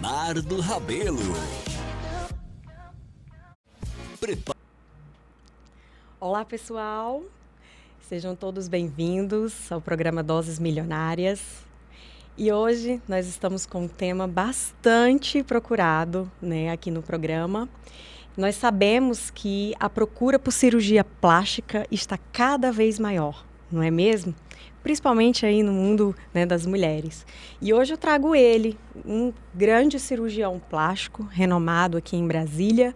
Leonardo Rabelo. Olá, pessoal. Sejam todos bem-vindos ao programa Doses Milionárias. E hoje nós estamos com um tema bastante procurado, aqui no programa. Nós sabemos que a procura por cirurgia plástica está cada vez maior, não é mesmo? Principalmente aí no mundo, das mulheres. E hoje eu trago ele, um grande cirurgião plástico, renomado aqui em Brasília,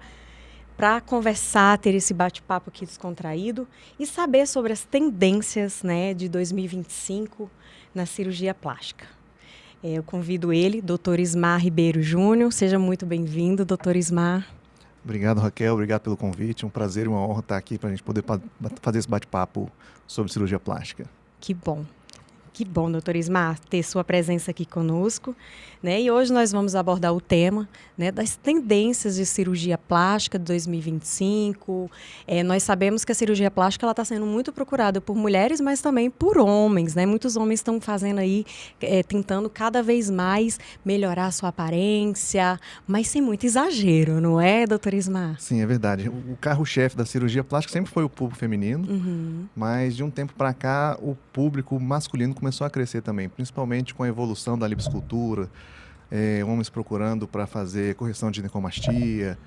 para conversar, ter esse bate-papo aqui descontraído e saber sobre as tendências, de 2025 na cirurgia plástica. Eu convido ele, Dr. Ismar Ribeiro Júnior. Seja muito bem-vindo, Dr. Ismar. Obrigado, Raquel. Obrigado pelo convite. Um prazer e uma honra estar aqui para a gente poder fazer esse bate-papo sobre cirurgia plástica. Que bom. Que bom, doutor Ismar, ter sua presença aqui conosco, E hoje nós vamos abordar o tema, das tendências de cirurgia plástica de 2025. Nós sabemos que a cirurgia plástica está sendo muito procurada por mulheres, mas também por homens, Muitos homens estão fazendo aí, tentando cada vez mais melhorar a sua aparência, mas sem muito exagero, não é, doutor Ismar? Sim, é verdade. O carro-chefe da cirurgia plástica sempre foi o público feminino, mas de um tempo para cá o público masculino começou a crescer também, principalmente com a evolução da lipoescultura, homens procurando para fazer correção de ginecomastia,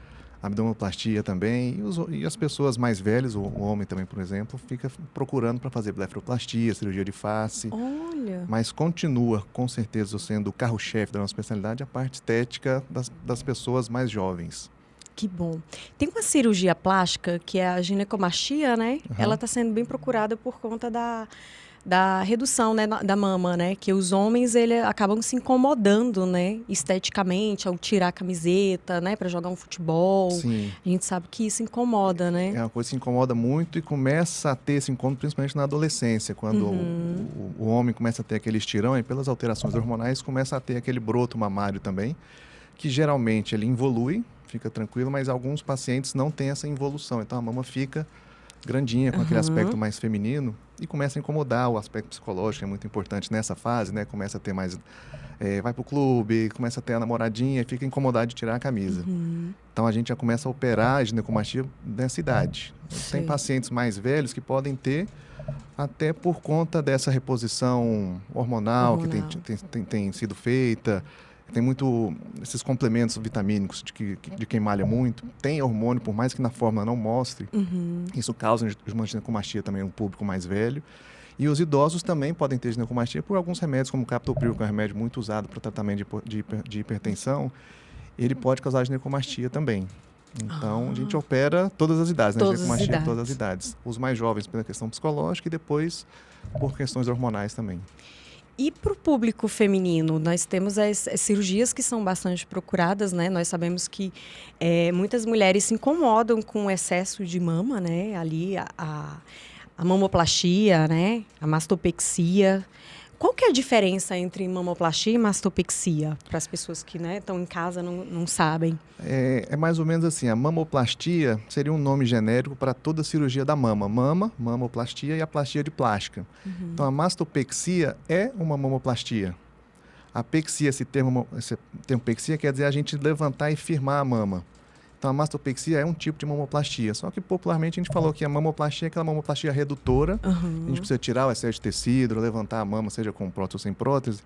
abdominoplastia também, e as pessoas mais velhas, o homem também, por exemplo, fica procurando para fazer blefaroplastia, cirurgia de face. Olha! Mas continua, com certeza, sendo o carro-chefe da nossa especialidade, a parte estética das pessoas mais jovens. Que bom. Tem uma cirurgia plástica que é a ginecomastia, Ela está sendo bem procurada por conta da redução, da mama, Que os homens acabam se incomodando, esteticamente, ao tirar a camiseta, para jogar um futebol. Sim. A gente sabe que isso incomoda, É uma coisa que incomoda muito e começa a ter esse incômodo principalmente na adolescência, quando o homem começa a ter aquele estirão e pelas alterações hormonais começa a ter aquele broto mamário também, que geralmente ele involui, fica tranquilo, mas alguns pacientes não têm essa involução, então a mama fica grandinha, com aquele aspecto mais feminino, e começa a incomodar. O aspecto psicológico é muito importante nessa fase, Começa a ter mais... vai pro clube, começa a ter a namoradinha e fica incomodado de tirar a camisa. Então a gente já começa a operar a ginecomastia nessa idade. Tem pacientes mais velhos que podem ter, até por conta dessa reposição hormonal. Que tem sido feita. Tem muito esses complementos vitamínicos de quem malha muito. Tem hormônio, por mais que na fórmula não mostre. Isso causa uma ginecomastia também no público mais velho. E os idosos também podem ter ginecomastia por alguns remédios, como o captopril, que é um remédio muito usado para tratamento de hipertensão. Ele pode causar ginecomastia também. Então, a gente opera todas as idades, ginecomastia em todas as idades. Os mais jovens pela questão psicológica e depois por questões hormonais também. E para o público feminino, nós temos as cirurgias que são bastante procuradas, Nós sabemos que muitas mulheres se incomodam com o excesso de mama, Ali a mamoplastia, a mastopexia. Qual que é a diferença entre mamoplastia e mastopexia? Para as pessoas que estão em casa não sabem. É mais ou menos assim, a mamoplastia seria um nome genérico para toda a cirurgia da mama. Mamoplastia e a plastia de plástica. Então a mastopexia é uma mamoplastia. A pexia, esse termo pexia quer dizer a gente levantar e firmar a mama. Então a mastopexia é um tipo de mamoplastia, só que popularmente a gente falou que a mamoplastia é aquela mamoplastia redutora, a gente precisa tirar o excesso de tecido, levantar a mama, seja com prótese ou sem prótese.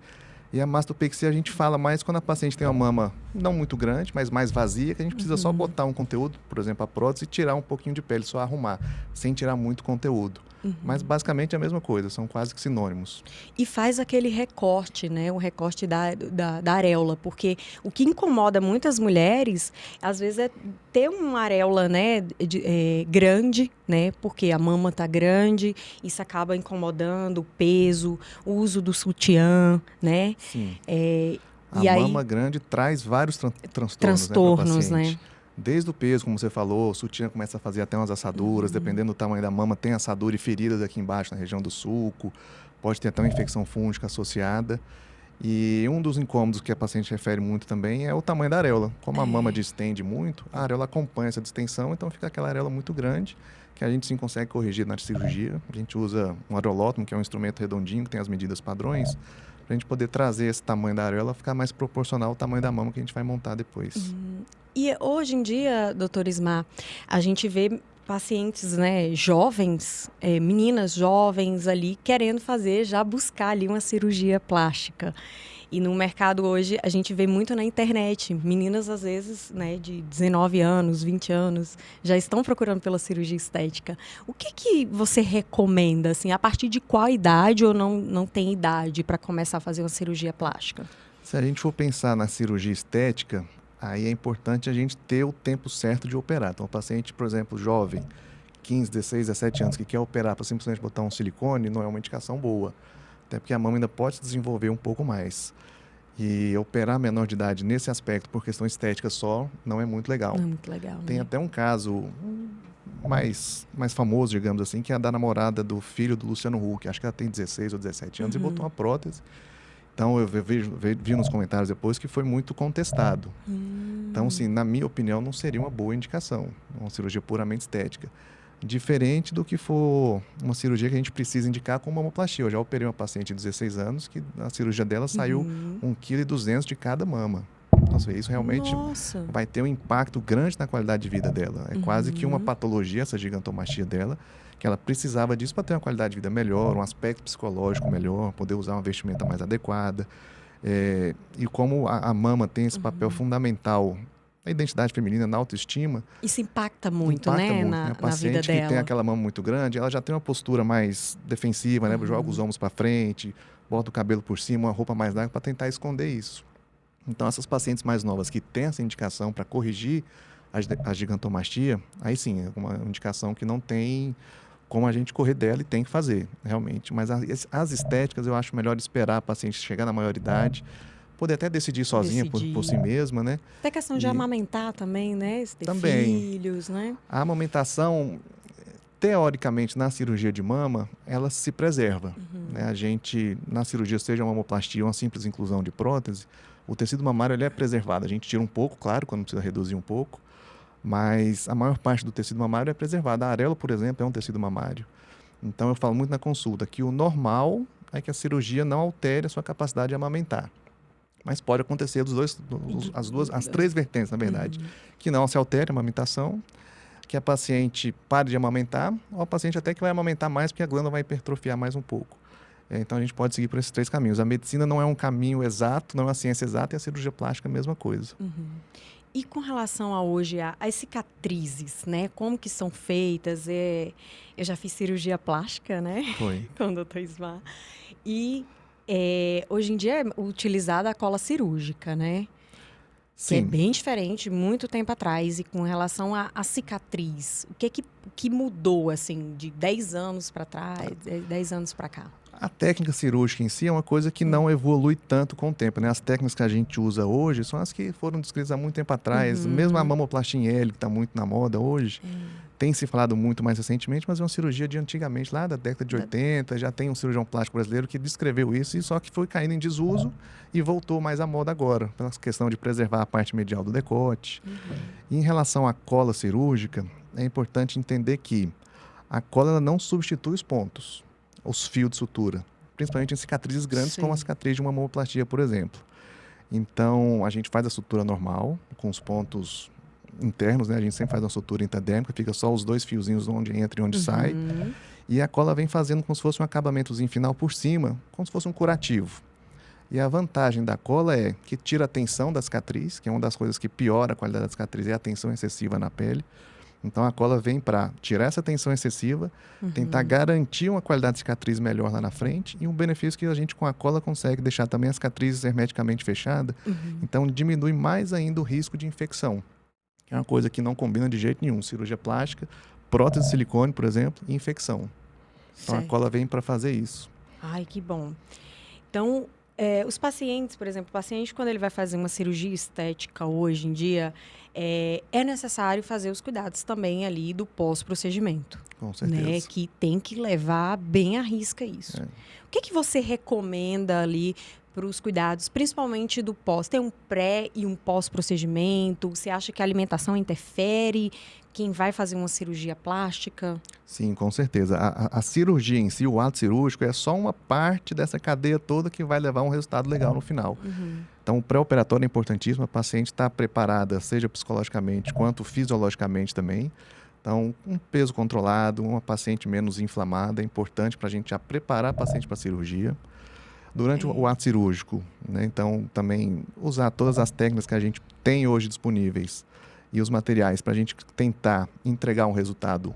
E a mastopexia a gente fala mais quando a paciente tem uma mama não muito grande, mas mais vazia, que a gente precisa só botar um conteúdo, por exemplo, a prótese, e tirar um pouquinho de pele, só arrumar, sem tirar muito conteúdo. Mas basicamente é a mesma coisa, são quase que sinônimos. E faz aquele recorte, o recorte da areola, porque o que incomoda muitas mulheres, às vezes, é ter uma areola, grande, porque a mama tá grande, isso acaba incomodando o peso, o uso do sutiã, Sim. A mama grande traz vários transtornos, Desde o peso, como você falou, o sutiã começa a fazer até umas assaduras, dependendo do tamanho da mama, tem assadura e feridas aqui embaixo, na região do sulco, pode ter até uma infecção fúngica associada. E um dos incômodos que a paciente refere muito também é o tamanho da areola. Como a mama distende muito, a areola acompanha essa distensão, então fica aquela areola muito grande, que a gente sim consegue corrigir na cirurgia. A gente usa um areolótomo, que é um instrumento redondinho, que tem as medidas padrões, para a gente poder trazer esse tamanho da areola ficar mais proporcional ao tamanho da mama que a gente vai montar depois. E hoje em dia, doutor Ismar, a gente vê pacientes, né, jovens, meninas jovens ali, querendo fazer, já buscar ali uma cirurgia plástica. E no mercado hoje, a gente vê muito na internet, meninas às vezes, né, de 19 anos, 20 anos, já estão procurando pela cirurgia estética. O que você recomenda, assim, a partir de qual idade ou não tem idade para começar a fazer uma cirurgia plástica? Se a gente for pensar na cirurgia estética, aí é importante a gente ter o tempo certo de operar. Então, o paciente, por exemplo, jovem, 15, 16, 17 anos, que quer operar para simplesmente botar um silicone, não é uma indicação boa. Até porque a mama ainda pode se desenvolver um pouco mais. E operar menor de idade nesse aspecto, por questão estética só, não é muito legal. Não é muito legal, né? Tem até um caso mais famoso, digamos assim, que é a da namorada do filho do Luciano Huck. Acho que ela tem 16 ou 17 anos e botou uma prótese. Então, eu vi nos comentários depois que foi muito contestado. Então, assim, na minha opinião, não seria uma boa indicação, uma cirurgia puramente estética. Diferente do que for uma cirurgia que a gente precisa indicar com mamoplastia. Eu já operei uma paciente de 16 anos que a cirurgia dela saiu 1,2 kg de cada mama. Nossa, isso realmente vai ter um impacto grande na qualidade de vida dela. É quase que uma patologia, essa gigantomastia dela, que ela precisava disso para ter uma qualidade de vida melhor, um aspecto psicológico melhor, poder usar uma vestimenta mais adequada. E como a mama tem esse papel fundamental na identidade feminina, na autoestima... Isso impacta muito, né? Na vida dela. A paciente que tem aquela mama muito grande, ela já tem uma postura mais defensiva, né? Joga os ombros para frente, bota o cabelo por cima, uma roupa mais larga para tentar esconder isso. Então, essas pacientes mais novas que têm essa indicação para corrigir a gigantomastia, aí sim, é uma indicação que não tem como a gente correr dela e tem que fazer, realmente. Mas as estéticas, eu acho melhor esperar a paciente chegar na maioridade, poder até decidir sozinha por si mesma, né? Tem questão de amamentar também, né? Se ter filhos, né? A amamentação, teoricamente, na cirurgia de mama, ela se preserva. Né? A gente, na cirurgia, seja uma mamoplastia ou uma simples inclusão de prótese, o tecido mamário ele é preservado. A gente tira um pouco, claro, quando precisa reduzir um pouco, mas a maior parte do tecido mamário é preservada. A areola, por exemplo, é um tecido mamário. Então, eu falo muito na consulta que o normal é que a cirurgia não altere a sua capacidade de amamentar. Mas pode acontecer as três vertentes, na verdade. Que não se altere a amamentação, que a paciente pare de amamentar, ou a paciente até que vai amamentar mais porque a glândula vai hipertrofiar mais um pouco. Então, a gente pode seguir por esses três caminhos. A medicina não é um caminho exato, não é uma ciência exata, e a cirurgia plástica é a mesma coisa. E com relação a hoje, as cicatrizes, né? Como que são feitas? Eu já fiz cirurgia plástica, né? Foi. Com o doutor Ismar. E hoje em dia é utilizada a cola cirúrgica, né? Sim. Que é bem diferente, muito tempo atrás. E com relação à cicatriz, o que mudou, assim, de 10 anos para trás, 10 anos para cá? A técnica cirúrgica em si é uma coisa que não evolui tanto com o tempo, né? As técnicas que a gente usa hoje são as que foram descritas há muito tempo atrás. Mesmo a mamoplastia em L, que está muito na moda hoje, tem se falado muito mais recentemente, mas é uma cirurgia de antigamente, lá da década de 80. Já tem um cirurgião plástico brasileiro que descreveu isso, e só que foi caindo em desuso e voltou mais à moda agora, pela questão de preservar a parte medial do decote. E em relação à cola cirúrgica, é importante entender que a cola ela não substitui os pontos, os fios de sutura, principalmente em cicatrizes grandes, como a cicatriz de uma mamoplastia, por exemplo. Então, a gente faz a sutura normal, com os pontos internos, né? A gente sempre faz uma sutura intradérmica, fica só os dois fiozinhos onde entra e onde sai. E a cola vem fazendo como se fosse um acabamentozinho final por cima, como se fosse um curativo. E a vantagem da cola é que tira a tensão da cicatriz, que é uma das coisas que piora a qualidade da cicatriz, é a tensão excessiva na pele. Então, a cola vem para tirar essa tensão excessiva, tentar garantir uma qualidade de cicatriz melhor lá na frente, e um benefício que a gente, com a cola, consegue deixar também as cicatrizes hermeticamente fechadas. Então, diminui mais ainda o risco de infecção. É uma coisa que não combina de jeito nenhum. Cirurgia plástica, prótese de silicone, por exemplo, e infecção. Então, a cola vem para fazer isso. Ai, que bom. Então, os pacientes, por exemplo, o paciente, quando ele vai fazer uma cirurgia estética hoje em dia, é necessário fazer os cuidados também ali do pós-procedimento. Com certeza. Né? Que tem que levar bem à risca isso. O que você recomenda ali para os cuidados, principalmente do pós? Tem um pré e um pós-procedimento? Você acha que a alimentação interfere? Quem vai fazer uma cirurgia plástica? Sim, com certeza. A cirurgia em si, o ato cirúrgico, é só uma parte dessa cadeia toda que vai levar a um resultado legal no final. Então, o pré-operatório é importantíssimo, a paciente está preparada, seja psicologicamente quanto fisiologicamente também. Então, um peso controlado, uma paciente menos inflamada, é importante para a gente já preparar a paciente para a cirurgia. Durante o ato cirúrgico, né? Então, também usar todas as técnicas que a gente tem hoje disponíveis e os materiais para a gente tentar entregar um resultado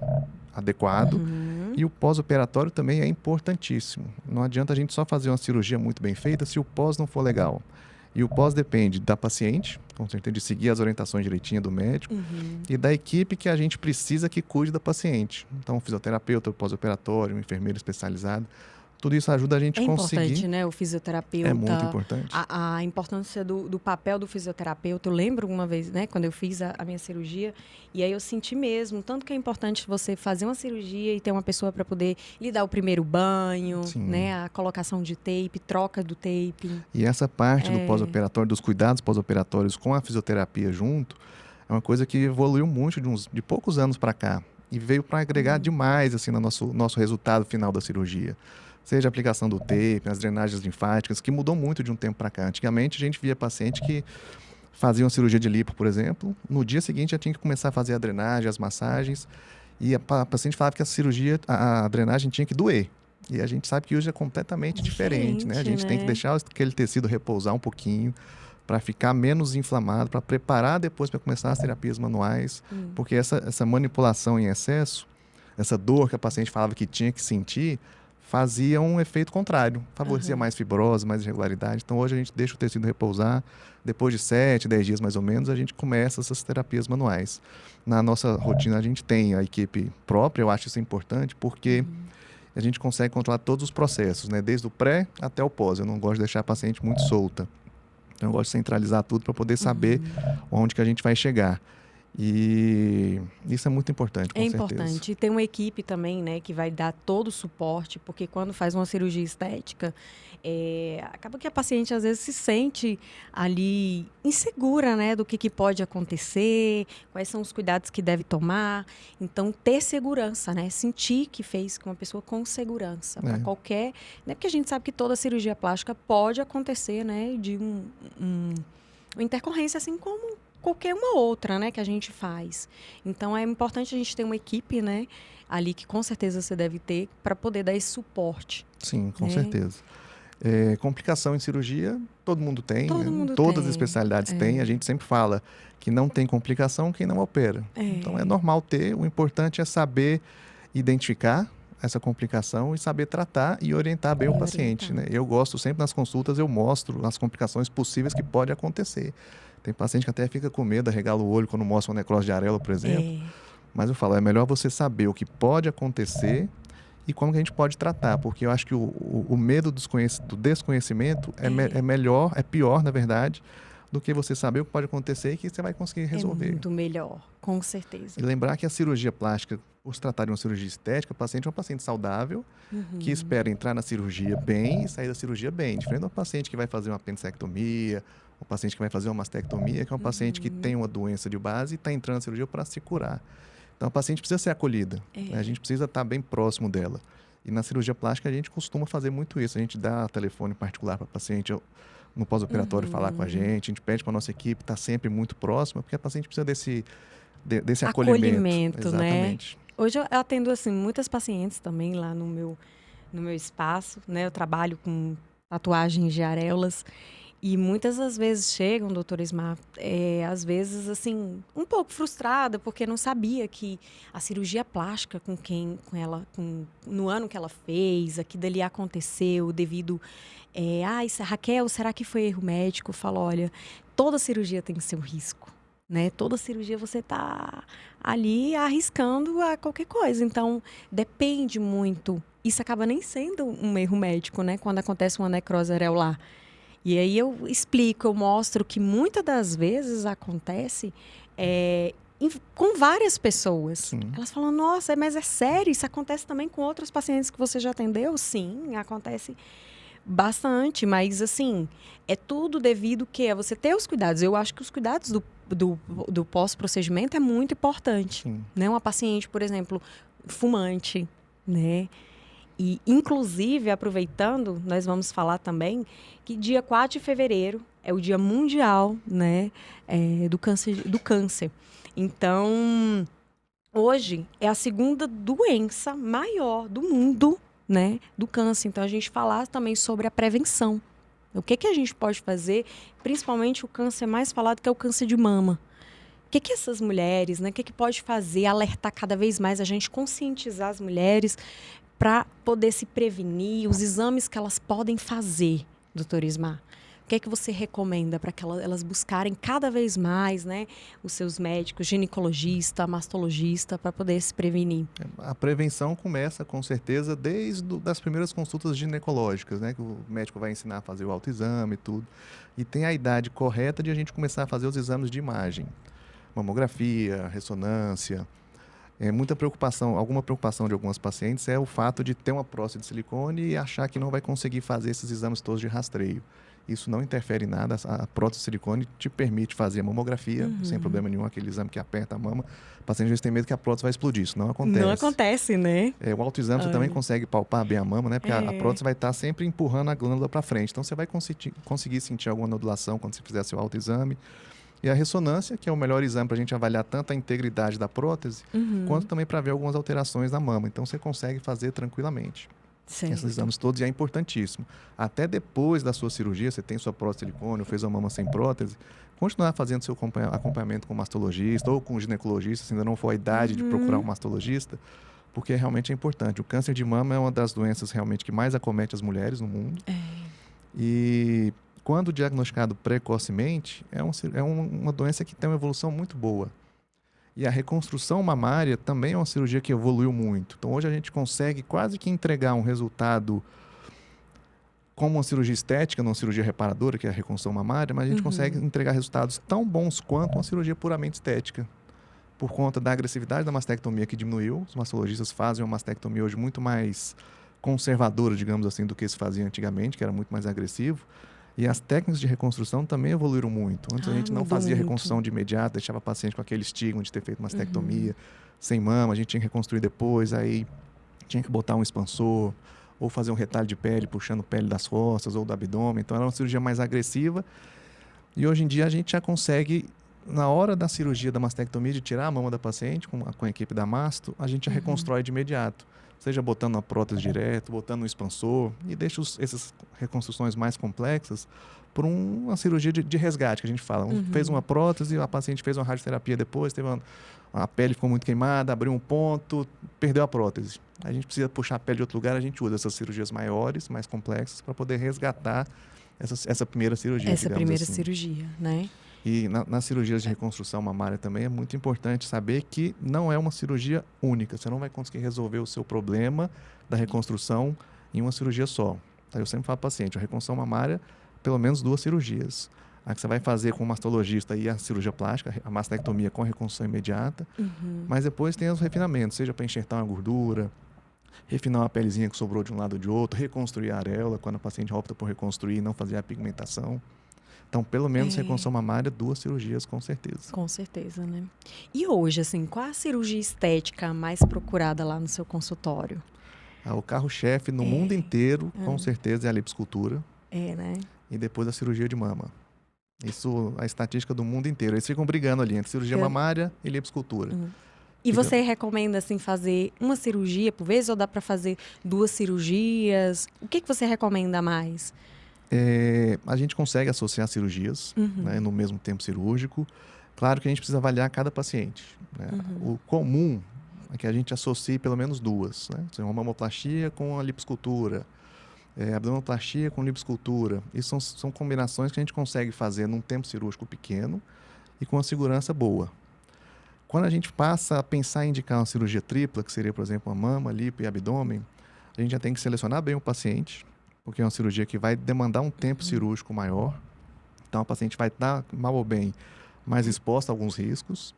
adequado. E o pós-operatório também é importantíssimo. Não adianta a gente só fazer uma cirurgia muito bem feita se o pós não for legal. E o pós depende da paciente, com certeza, de seguir as orientações direitinho do médico, e da equipe que a gente precisa que cuide da paciente. Então, um fisioterapeuta, o pós-operatório, um enfermeiro especializado. Tudo isso ajuda a gente a conseguir. É importante, né? O fisioterapeuta. É muito importante. A importância do papel do fisioterapeuta. Eu lembro uma vez, né? Quando eu fiz a minha cirurgia. E aí eu senti mesmo. Tanto que é importante você fazer uma cirurgia e ter uma pessoa para poder lhe dar o primeiro banho. Sim. Né? A colocação de tape, troca do tape. E essa parte do pós-operatório, dos cuidados pós-operatórios com a fisioterapia junto, é uma coisa que evoluiu muito de poucos anos para cá. E veio para agregar demais assim, no nosso resultado final da cirurgia. Seja a aplicação do tape, as drenagens linfáticas, que mudou muito de um tempo para cá. Antigamente, a gente via paciente que fazia uma cirurgia de lipo, por exemplo, no dia seguinte já tinha que começar a fazer a drenagem, as massagens, e a paciente falava que a cirurgia, a drenagem tinha que doer. E a gente sabe que hoje é completamente diferente, né? A gente tem que deixar aquele tecido repousar um pouquinho para ficar menos inflamado, para preparar depois para começar as terapias manuais, porque essa manipulação em excesso, essa dor que a paciente falava que tinha que sentir, fazia um efeito contrário, favorecia mais fibrose, mais irregularidade. Então, hoje a gente deixa o tecido repousar. Depois de 7, 10 dias mais ou menos, a gente começa essas terapias manuais. Na nossa rotina, a gente tem a equipe própria, eu acho isso importante, porque a gente consegue controlar todos os processos, né? Desde o pré até o pós. Eu não gosto de deixar a paciente muito solta. Então, eu gosto de centralizar tudo para poder saber onde que a gente vai chegar. E isso é muito importante, com certeza. É importante. E tem uma equipe também, né, que vai dar todo o suporte, porque quando faz uma cirurgia estética, acaba que a paciente às vezes se sente ali insegura, né, do que pode acontecer, quais são os cuidados que deve tomar. Então, ter segurança, né, sentir que fez com uma pessoa com segurança, para qualquer... Né, porque a gente sabe que toda cirurgia plástica pode acontecer, né, de uma intercorrência, assim como qualquer uma outra, né, que a gente faz. Então, é importante a gente ter uma equipe, né, ali que com certeza você deve ter para poder dar esse suporte. Sim, com né? certeza. Complicação em cirurgia, todo mundo tem. Todo né? mundo Todas tem. as especialidades têm. A gente sempre fala que não tem complicação quem não opera. Então, é normal ter. O importante é saber identificar essa complicação e saber tratar e orientar bem o paciente. Né? Eu gosto sempre nas consultas, eu mostro as complicações possíveis que pode acontecer. Tem paciente que até fica com medo, arregala o olho quando mostra uma necrose de areola, por exemplo. Mas eu falo, é melhor você saber o que pode acontecer e como que a gente pode tratar, porque eu acho que o medo do desconhecimento é pior, na verdade, do que você saber o que pode acontecer e que você vai conseguir resolver. É muito melhor, com certeza. E lembrar que a cirurgia plástica, por se tratar de uma cirurgia estética, o paciente é um paciente saudável, que espera entrar na cirurgia bem e sair da cirurgia bem. Diferente de um paciente que vai fazer uma apendicectomia, um paciente que vai fazer uma mastectomia, que é um paciente que tem uma doença de base e está entrando na cirurgia para se curar. Então, a paciente precisa ser acolhida. Né? A gente precisa estar bem próximo dela. E na cirurgia plástica, a gente costuma fazer muito isso. A gente dá telefone particular para a paciente no pós-operatório falar com a gente pede para a nossa equipe estar sempre muito próxima, porque a paciente precisa desse acolhimento. Exatamente. Né? Hoje eu atendo assim, muitas pacientes também lá no meu espaço. Né? Eu trabalho com tatuagens de areolas. E muitas das vezes chegam, doutora Ismar, às vezes, assim, um pouco frustrada, porque não sabia que a cirurgia plástica no ano que ela fez, aquilo ali aconteceu devido... Raquel, será que foi erro médico? Eu falo, olha, toda cirurgia tem seu risco, né? Toda cirurgia você está ali arriscando a qualquer coisa. Então, depende muito. Isso acaba nem sendo um erro médico, né? Quando acontece uma necrose areolar. E aí eu explico, eu mostro que muitas das vezes acontece com várias pessoas. Sim. Elas falam, nossa, mas é sério? Isso acontece também com outros pacientes que você já atendeu? Sim, acontece Bastante, mas assim, é tudo devido que a você ter os cuidados. Eu acho que os cuidados do pós-procedimento é muito importante, Sim. né? Uma paciente, por exemplo, fumante, né? E, inclusive, aproveitando, nós vamos falar também que dia 4 de fevereiro é o Dia Mundial, né, do câncer. Então, hoje é a segunda doença maior do mundo, né, do câncer. Então, a gente falar também sobre a prevenção. O que a gente pode fazer, principalmente o câncer mais falado, que é o câncer de mama. O que essas mulheres, né, o que pode fazer, alertar cada vez mais, a gente conscientizar as mulheres para poder se prevenir, os exames que elas podem fazer, doutor Ismar? O que você recomenda para que elas buscarem cada vez mais, né, os seus médicos, ginecologista, mastologista, para poder se prevenir? A prevenção começa, com certeza, desde das primeiras consultas ginecológicas, né? Que o médico vai ensinar a fazer o autoexame e tudo. E tem a idade correta de a gente começar a fazer os exames de imagem. Mamografia, ressonância. Muita preocupação, alguma preocupação de algumas pacientes é o fato de ter uma próstata de silicone e achar que não vai conseguir fazer esses exames todos de rastreio. Isso não interfere em nada. A prótese de silicone te permite fazer a mamografia sem problema nenhum, aquele exame que aperta a mama. O paciente às vezes tem medo que a prótese vai explodir. Isso não acontece. Não acontece, né? O autoexame você também consegue palpar bem a mama, né? Porque a prótese vai estar sempre empurrando a glândula para frente. Então você vai conseguir sentir alguma nodulação quando você fizer seu autoexame. E a ressonância, que é o melhor exame para a gente avaliar tanto a integridade da prótese, quanto também para ver algumas alterações na mama. Então você consegue fazer tranquilamente. Certo. Esses exames todos, e é importantíssimo. Até depois da sua cirurgia, você tem sua prótese de silicone, ou fez uma mama sem prótese, continuar fazendo seu acompanhamento com o mastologista ou com o ginecologista, se ainda não for a idade de procurar um mastologista, porque realmente é importante. O câncer de mama é uma das doenças realmente que mais acomete as mulheres no mundo. E quando diagnosticado precocemente, é uma doença que tem uma evolução muito boa. E a reconstrução mamária também é uma cirurgia que evoluiu muito. Então, hoje a gente consegue quase que entregar um resultado como uma cirurgia estética, não uma cirurgia reparadora, que é a reconstrução mamária, mas a gente consegue entregar resultados tão bons quanto uma cirurgia puramente estética. Por conta da agressividade da mastectomia que diminuiu, os mastologistas fazem uma mastectomia hoje muito mais conservadora, digamos assim, do que se fazia antigamente, que era muito mais agressivo. E as técnicas de reconstrução também evoluíram muito. Antes a gente não fazia reconstrução de imediato, deixava o paciente com aquele estigma de ter feito mastectomia, sem mama, a gente tinha que reconstruir depois, aí tinha que botar um expansor, ou fazer um retalho de pele, puxando pele das costas ou do abdômen. Então era uma cirurgia mais agressiva. E hoje em dia a gente já consegue, na hora da cirurgia da mastectomia, de tirar a mama da paciente, com a equipe da masto, a gente já reconstrói de imediato. Seja botando uma prótese direto, botando um expansor, e deixa essas reconstruções mais complexas por uma cirurgia de resgate, que a gente fala. Fez uma prótese, a paciente fez uma radioterapia depois, a pele ficou muito queimada, abriu um ponto, perdeu a prótese. A gente precisa puxar a pele de outro lugar, a gente usa essas cirurgias maiores, mais complexas, para poder resgatar essa primeira cirurgia. Essa primeira assim. cirurgia, né? E nas cirurgias de reconstrução mamária também é muito importante saber que não é uma cirurgia única. Você não vai conseguir resolver o seu problema da reconstrução em uma cirurgia só. Eu sempre falo para o paciente, a reconstrução mamária, pelo menos 2 cirurgias. A que você vai fazer com o mastologista e a cirurgia plástica, a mastectomia com a reconstrução imediata. Mas depois tem os refinamentos, seja para enxertar uma gordura, refinar uma pelezinha que sobrou de um lado ou de outro, reconstruir a areola, quando a paciente opta por reconstruir e não fazer a pigmentação. Então, pelo menos reconstrução mamária, 2 cirurgias, com certeza. Com certeza, né? E hoje, assim, qual a cirurgia estética mais procurada lá no seu consultório? O carro-chefe no mundo inteiro, com certeza, é a liposcultura. Né? E depois a cirurgia de mama. Isso, a estatística do mundo inteiro. Eles ficam brigando ali entre cirurgia mamária e liposcultura. E você recomenda, assim, fazer uma cirurgia por vez ou dá para fazer 2 cirurgias? O que você recomenda mais? A gente consegue associar cirurgias, né, no mesmo tempo cirúrgico. Claro que a gente precisa avaliar cada paciente. Né? O comum é que a gente associe pelo menos 2. Né? Uma mamoplastia com a liposcultura, abdominoplastia com liposcultura. Isso são combinações que a gente consegue fazer num tempo cirúrgico pequeno e com uma segurança boa. Quando a gente passa a pensar em indicar uma cirurgia tripla, que seria, por exemplo, uma mama, lipo e abdômen, a gente já tem que selecionar bem o paciente, porque é uma cirurgia que vai demandar um tempo cirúrgico maior. Então, a paciente vai estar, mal ou bem, mais exposta a alguns riscos.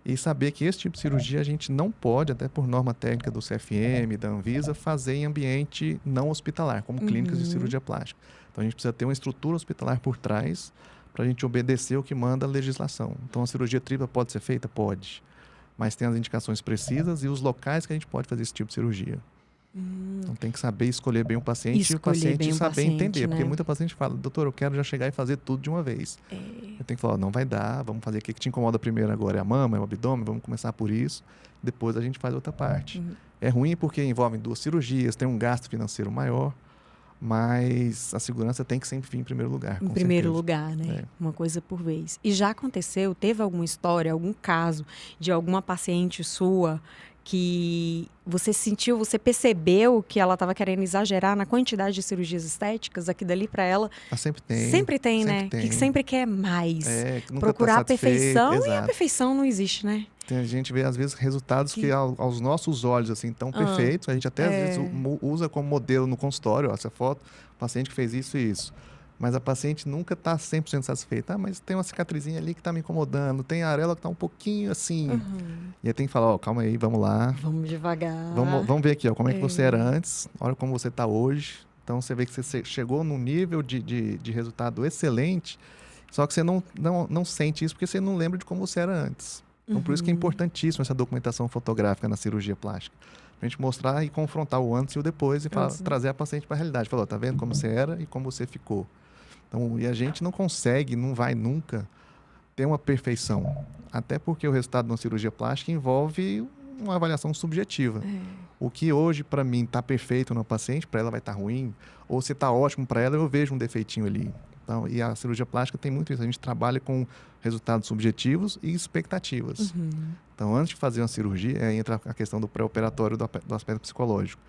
E saber que esse tipo de cirurgia a gente não pode, até por norma técnica do CFM, da Anvisa, fazer em ambiente não hospitalar, como clínicas de cirurgia plástica. Então a gente precisa ter uma estrutura hospitalar por trás para a gente obedecer o que manda a legislação. Então a cirurgia tripla pode ser feita? Pode. Mas tem as indicações precisas e os locais que a gente pode fazer esse tipo de cirurgia. Então tem que saber escolher bem o paciente e o paciente saber entender. Né? Porque muita paciente fala, doutor, eu quero já chegar e fazer tudo de uma vez. Eu tenho que falar, não vai dar, vamos fazer o que te incomoda primeiro agora, é a mama, é o abdômen, vamos começar por isso, depois a gente faz outra parte. É ruim porque envolve 2 cirurgias, tem um gasto financeiro maior, mas a segurança tem que sempre vir em primeiro lugar. Em primeiro lugar, né? Uma coisa por vez. E já aconteceu, teve alguma história, algum caso de alguma paciente sua que você sentiu, você percebeu que ela estava querendo exagerar na quantidade de cirurgias estéticas, aqui dali para ela? Sempre tem. Sempre tem, né? Que sempre quer mais. Procurar a perfeição. Exato. E a perfeição não existe, né? A gente vê, às vezes, resultados que aos nossos olhos, assim, tão perfeitos. A gente até, às vezes, usa como modelo no consultório, essa foto, o paciente que fez isso e isso. Mas a paciente nunca está 100% satisfeita. Mas tem uma cicatrizinha ali que está me incomodando, tem a areola que está um pouquinho assim. E aí tem que falar, calma aí, vamos lá. Vamos devagar. Vamos ver aqui, como é que você era antes, olha como você está hoje. Então, você vê que você chegou num nível de resultado excelente, só que você não sente isso porque você não lembra de como você era antes. Então, por isso que é importantíssimo essa documentação fotográfica na cirurgia plástica. Pra gente mostrar e confrontar o antes e o depois e trazer a paciente para a realidade. Falar, tá vendo como você era e como você ficou. Então, e a gente não consegue, não vai nunca ter uma perfeição. Até porque o resultado de uma cirurgia plástica envolve uma avaliação subjetiva. O que hoje, para mim, está perfeito no paciente, para ela vai estar ruim. Ou se está ótimo para ela, eu vejo um defeitinho ali. Então, e a cirurgia plástica tem muito isso. A gente trabalha com resultados subjetivos e expectativas. Então, antes de fazer uma cirurgia, entra a questão do pré-operatório do aspecto psicológico.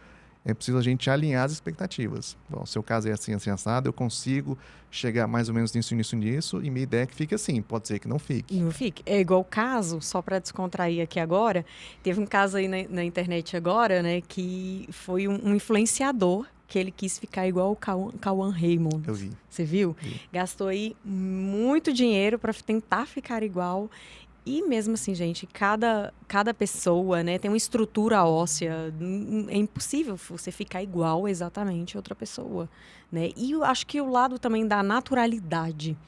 É preciso a gente alinhar as expectativas. Bom, se o caso é assim, assim, assado, eu consigo chegar mais ou menos nisso, e minha ideia é que fique assim. Pode ser que não fique. Não fique. É igual o caso, só para descontrair aqui agora, teve um caso aí na internet agora, né, que foi um influenciador que ele quis ficar igual o Cauã Raymond. Eu vi. Você viu? Vi. Gastou aí muito dinheiro para tentar ficar igual. E mesmo assim, gente, cada pessoa, né, tem uma estrutura óssea. É impossível você ficar igual exatamente a outra pessoa, né? E eu acho que o lado também da naturalidade,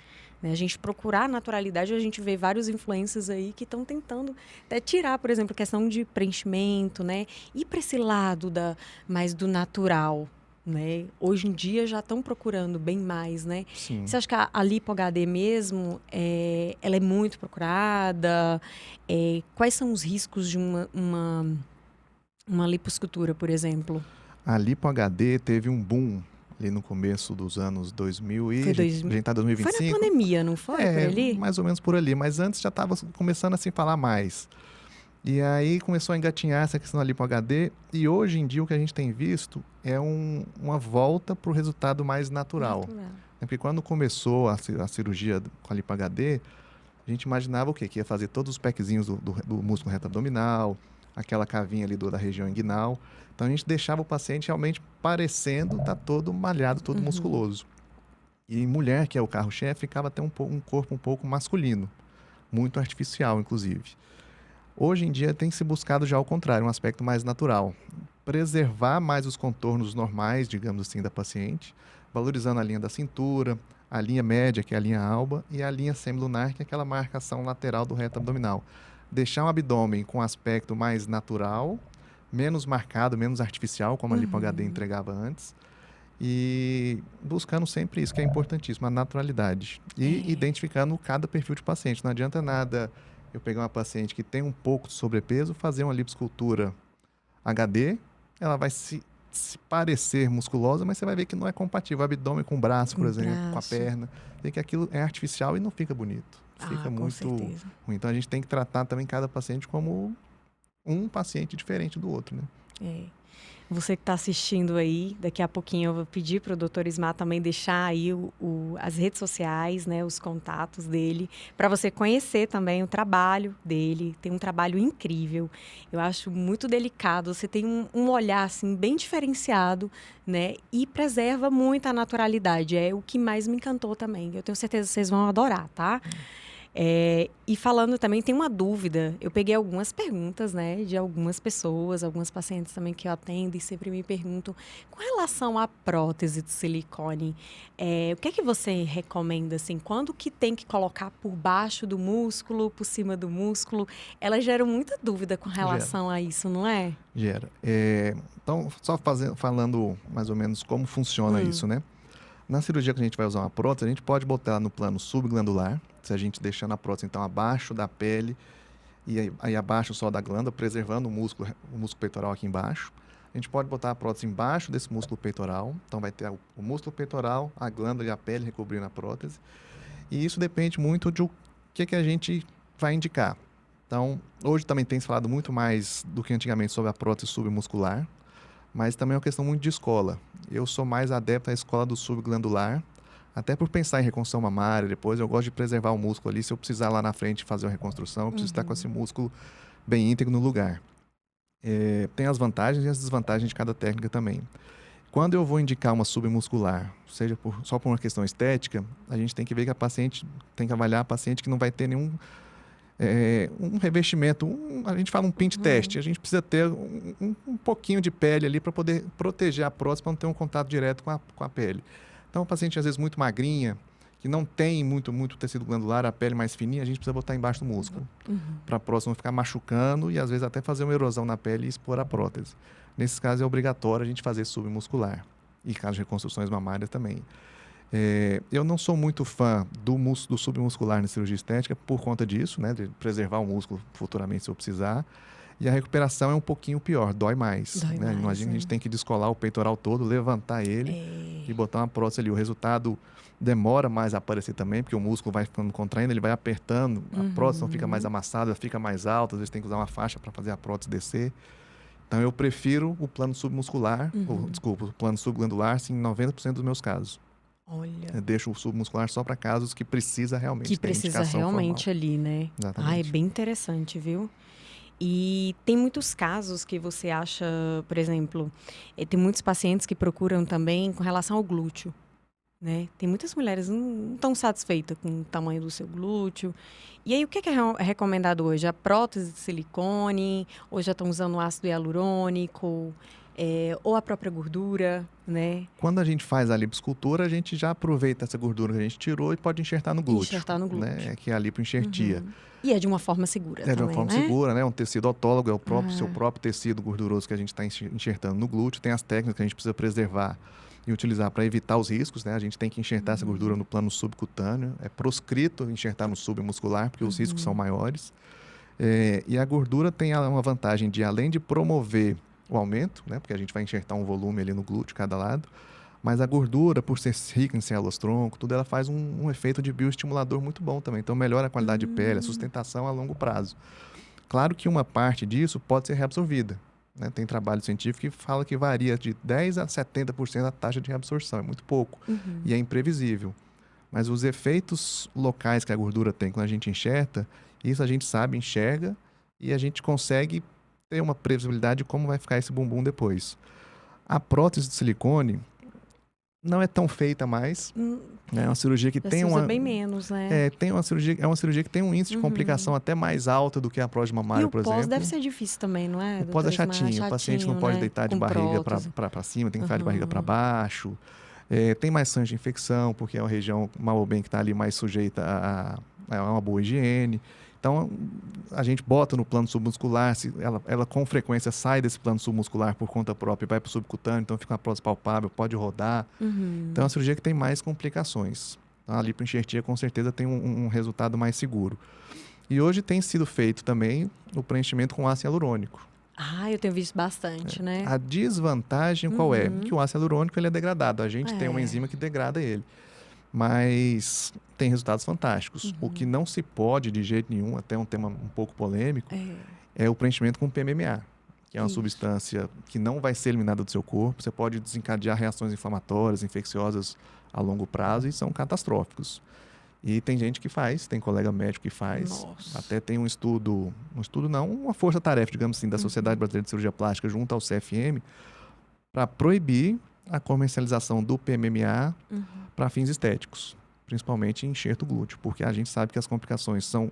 né? A gente procurar a naturalidade, a gente vê vários influencers aí que estão tentando até tirar, por exemplo, a questão de preenchimento, né? Ir para esse lado mais do natural, né? Hoje em dia já estão procurando bem mais, né? Sim. Você acha que a lipo HD mesmo, ela é muito procurada? Quais são os riscos de uma lipoescultura, por exemplo? A lipo HD teve um boom ali no começo dos anos 2000 e a gente está em 2025. Foi na pandemia, não foi? Por ali? Mais ou menos por ali, mas antes já estava começando a se falar mais. E aí começou a engatinhar essa questão da lipo HD, e hoje em dia o que a gente tem visto é uma volta para o resultado mais natural. Porque quando começou a cirurgia com a lipo HD, a gente imaginava o quê? Que ia fazer todos os packzinhos do músculo reto abdominal, aquela cavinha ali da região inguinal. Então a gente deixava o paciente realmente parecendo estar todo malhado, todo musculoso. E em mulher, que é o carro-chefe, ficava até um corpo um pouco masculino, muito artificial, inclusive. Hoje em dia tem se buscado já ao contrário, um aspecto mais natural. Preservar mais os contornos normais, digamos assim, da paciente, valorizando a linha da cintura, a linha média, que é a linha alba, e a linha semilunar, que é aquela marcação lateral do reto abdominal. Deixar um abdômen com aspecto mais natural, menos marcado, menos artificial, como a lipo HD entregava antes, e buscando sempre isso, que é importantíssimo, a naturalidade. E identificando cada perfil de paciente. Não adianta nada eu pegar uma paciente que tem um pouco de sobrepeso, fazer uma lipoescultura HD, ela vai se parecer musculosa, mas você vai ver que não é compatível. O abdômen com o braço, por exemplo, com a perna. Vê que aquilo é artificial e não fica bonito. Fica muito ruim. Então, a gente tem que tratar também cada paciente como um paciente diferente do outro, né? Você que está assistindo aí, daqui a pouquinho eu vou pedir para o Dr. Ismar também deixar aí as redes sociais, né, os contatos dele, para você conhecer também o trabalho dele. Tem um trabalho incrível. Eu acho muito delicado. Você tem um olhar assim, bem diferenciado, né, e preserva muito a naturalidade. É o que mais me encantou também. Eu tenho certeza que vocês vão adorar, tá? E falando também, tem uma dúvida. Eu peguei algumas perguntas, né, de algumas pessoas, algumas pacientes também que eu atendo e sempre me perguntam com relação à prótese de silicone. O que é que você recomenda, assim? Quando que tem que colocar por baixo do músculo, por cima do músculo? Elas geram muita dúvida com relação a isso, não é? Gera. Então, só falando mais ou menos como funciona isso, né? Na cirurgia que a gente vai usar uma prótese, a gente pode botar ela no plano subglandular, se a gente deixando a prótese, então, abaixo da pele e aí abaixo só da glândula, preservando o músculo peitoral aqui embaixo. A gente pode botar a prótese embaixo desse músculo peitoral, então vai ter o músculo peitoral, a glândula e a pele recobrindo a prótese. E isso depende muito de o que a gente vai indicar. Então, hoje também tem se falado muito mais do que antigamente sobre a prótese submuscular, mas também é uma questão muito de escola. Eu sou mais adepto à escola do subglandular, até por pensar em reconstrução mamária. Depois eu gosto de preservar o músculo ali. Se eu precisar lá na frente fazer uma reconstrução, eu preciso estar com esse músculo bem íntegro no lugar. Tem as vantagens e as desvantagens de cada técnica também. Quando eu vou indicar uma submuscular, seja só por uma questão estética, a gente tem que ver que a paciente, tem que avaliar a paciente que não vai ter nenhum um revestimento, a gente fala um pinch teste, a gente precisa ter um pouquinho de pele ali para poder proteger a prótese, para não ter um contato direto com a pele. Então, o paciente às vezes muito magrinha, que não tem muito tecido glandular, a pele mais fininha, a gente precisa botar embaixo do músculo, para a prótese não ficar machucando e às vezes até fazer uma erosão na pele e expor a prótese. Nesses casos é obrigatório a gente fazer submuscular, e caso de reconstruções mamárias também. Eu não sou muito fã do submuscular na cirurgia estética por conta disso, né? De preservar o músculo futuramente se eu precisar. E a recuperação é um pouquinho pior, dói mais. Né? Imagina que a gente tem que descolar o peitoral todo, levantar ele e botar uma prótese ali. O resultado demora mais a aparecer também, porque o músculo vai ficando contraindo, ele vai apertando, a prótese não fica mais amassada, fica mais alta, às vezes tem que usar uma faixa para fazer a prótese descer. Então eu prefiro o plano submuscular, o plano subglandular, sim, em 90% dos meus casos. Olha. Eu deixo o submuscular só para casos que precisa realmente. Que precisa realmente formal. ali, né? Exatamente. É bem interessante, viu? E tem muitos casos que você acha, por exemplo, tem muitos pacientes que procuram também com relação ao glúteo, né? Tem muitas mulheres que não estão satisfeitas com o tamanho do seu glúteo. E aí, o que é recomendado hoje? A prótese de silicone? Ou já estão usando ácido hialurônico? Ou a própria gordura, né? Quando a gente faz a lipoescultura, a gente já aproveita essa gordura que a gente tirou e pode enxertar no glúteo. Enxertar no glúteo. Né? Que é a lipoenxertia. E é de uma forma segura também, de uma forma né? segura, né? Um tecido autólogo, é o seu próprio tecido gorduroso que a gente está enxertando no glúteo. Tem as técnicas que a gente precisa preservar e utilizar para evitar os riscos, né? A gente tem que enxertar essa gordura no plano subcutâneo. É proscrito enxertar no submuscular, porque os riscos são maiores. E a gordura tem uma vantagem de, além de promover o aumento, né? Porque a gente vai enxertar um volume ali no glúteo, cada lado. Mas a gordura, por ser rica em células-tronco, tudo, ela faz um efeito de bioestimulador muito bom também. Então, melhora a qualidade de pele, a sustentação a longo prazo. Claro que uma parte disso pode ser reabsorvida. Né? Tem trabalho científico que fala que varia de 10% a 70% a taxa de reabsorção. É muito pouco. E é imprevisível. Mas os efeitos locais que a gordura tem quando a gente enxerta, isso a gente sabe, enxerga, e a gente consegue ter uma previsibilidade de como vai ficar esse bumbum depois. A prótese de silicone não é tão feita mais. É uma cirurgia que tem usa bem menos, né? É uma cirurgia que tem um índice de complicação até mais alto do que a prótese mamária, por exemplo. E o pós deve ser difícil também, não é? O pós é chatinho. O paciente não pode deitar de barriga para cima, tem que ficar de barriga para baixo. Tem mais chance de infecção, porque é uma região, mal ou bem, que está ali mais sujeita a uma boa higiene. Então, a gente bota no plano submuscular, ela com frequência sai desse plano submuscular por conta própria e vai para o subcutâneo, então fica uma prótese palpável, pode rodar. Então, é uma cirurgia que tem mais complicações. Então, a lipoenxertia, com certeza, tem um resultado mais seguro. E hoje tem sido feito também o preenchimento com ácido hialurônico. Eu tenho visto bastante, né? A desvantagem qual é? Que o ácido hialurônico ele é degradado. A gente tem uma enzima que degrada ele. Mas tem resultados fantásticos. O que não se pode de jeito nenhum, até um tema um pouco polêmico, é o preenchimento com PMMA, que é uma substância que não vai ser eliminada do seu corpo. Você pode desencadear reações inflamatórias, infecciosas a longo prazo e são catastróficos. E tem gente que faz, tem colega médico que faz. Nossa. Até tem uma força-tarefa, digamos assim, da Sociedade Brasileira de Cirurgia Plástica junto ao CFM para proibir a comercialização do PMMA para fins estéticos. principalmente enxerto glúteo, porque a gente sabe que as complicações são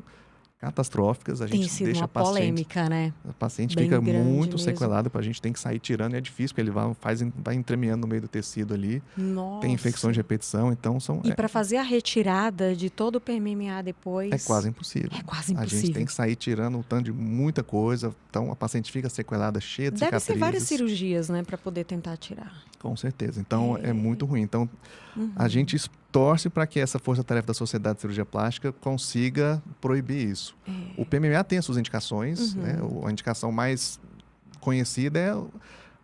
catastróficas, a Tem gente sido deixa uma a paciente, polêmica, né? a paciente Bem fica grande muito mesmo. sequelada, a gente tem que sair tirando, e é difícil, porque ele vai entremeando no meio do tecido ali, tem infecções de Nossa. repetição, então E para fazer a retirada de todo o PMMA depois... é quase impossível. É quase A gente impossível. tem que sair tirando um tanto de muita coisa, então a paciente fica sequelada, cheia de Deve cicatrizes. ser várias cirurgias, né, para poder tentar tirar. Com certeza. Então, é muito ruim. Então, Uhum. a gente torce para que essa força-tarefa da Sociedade de Cirurgia Plástica consiga proibir isso. O PMMA tem as suas indicações, né? A indicação mais conhecida é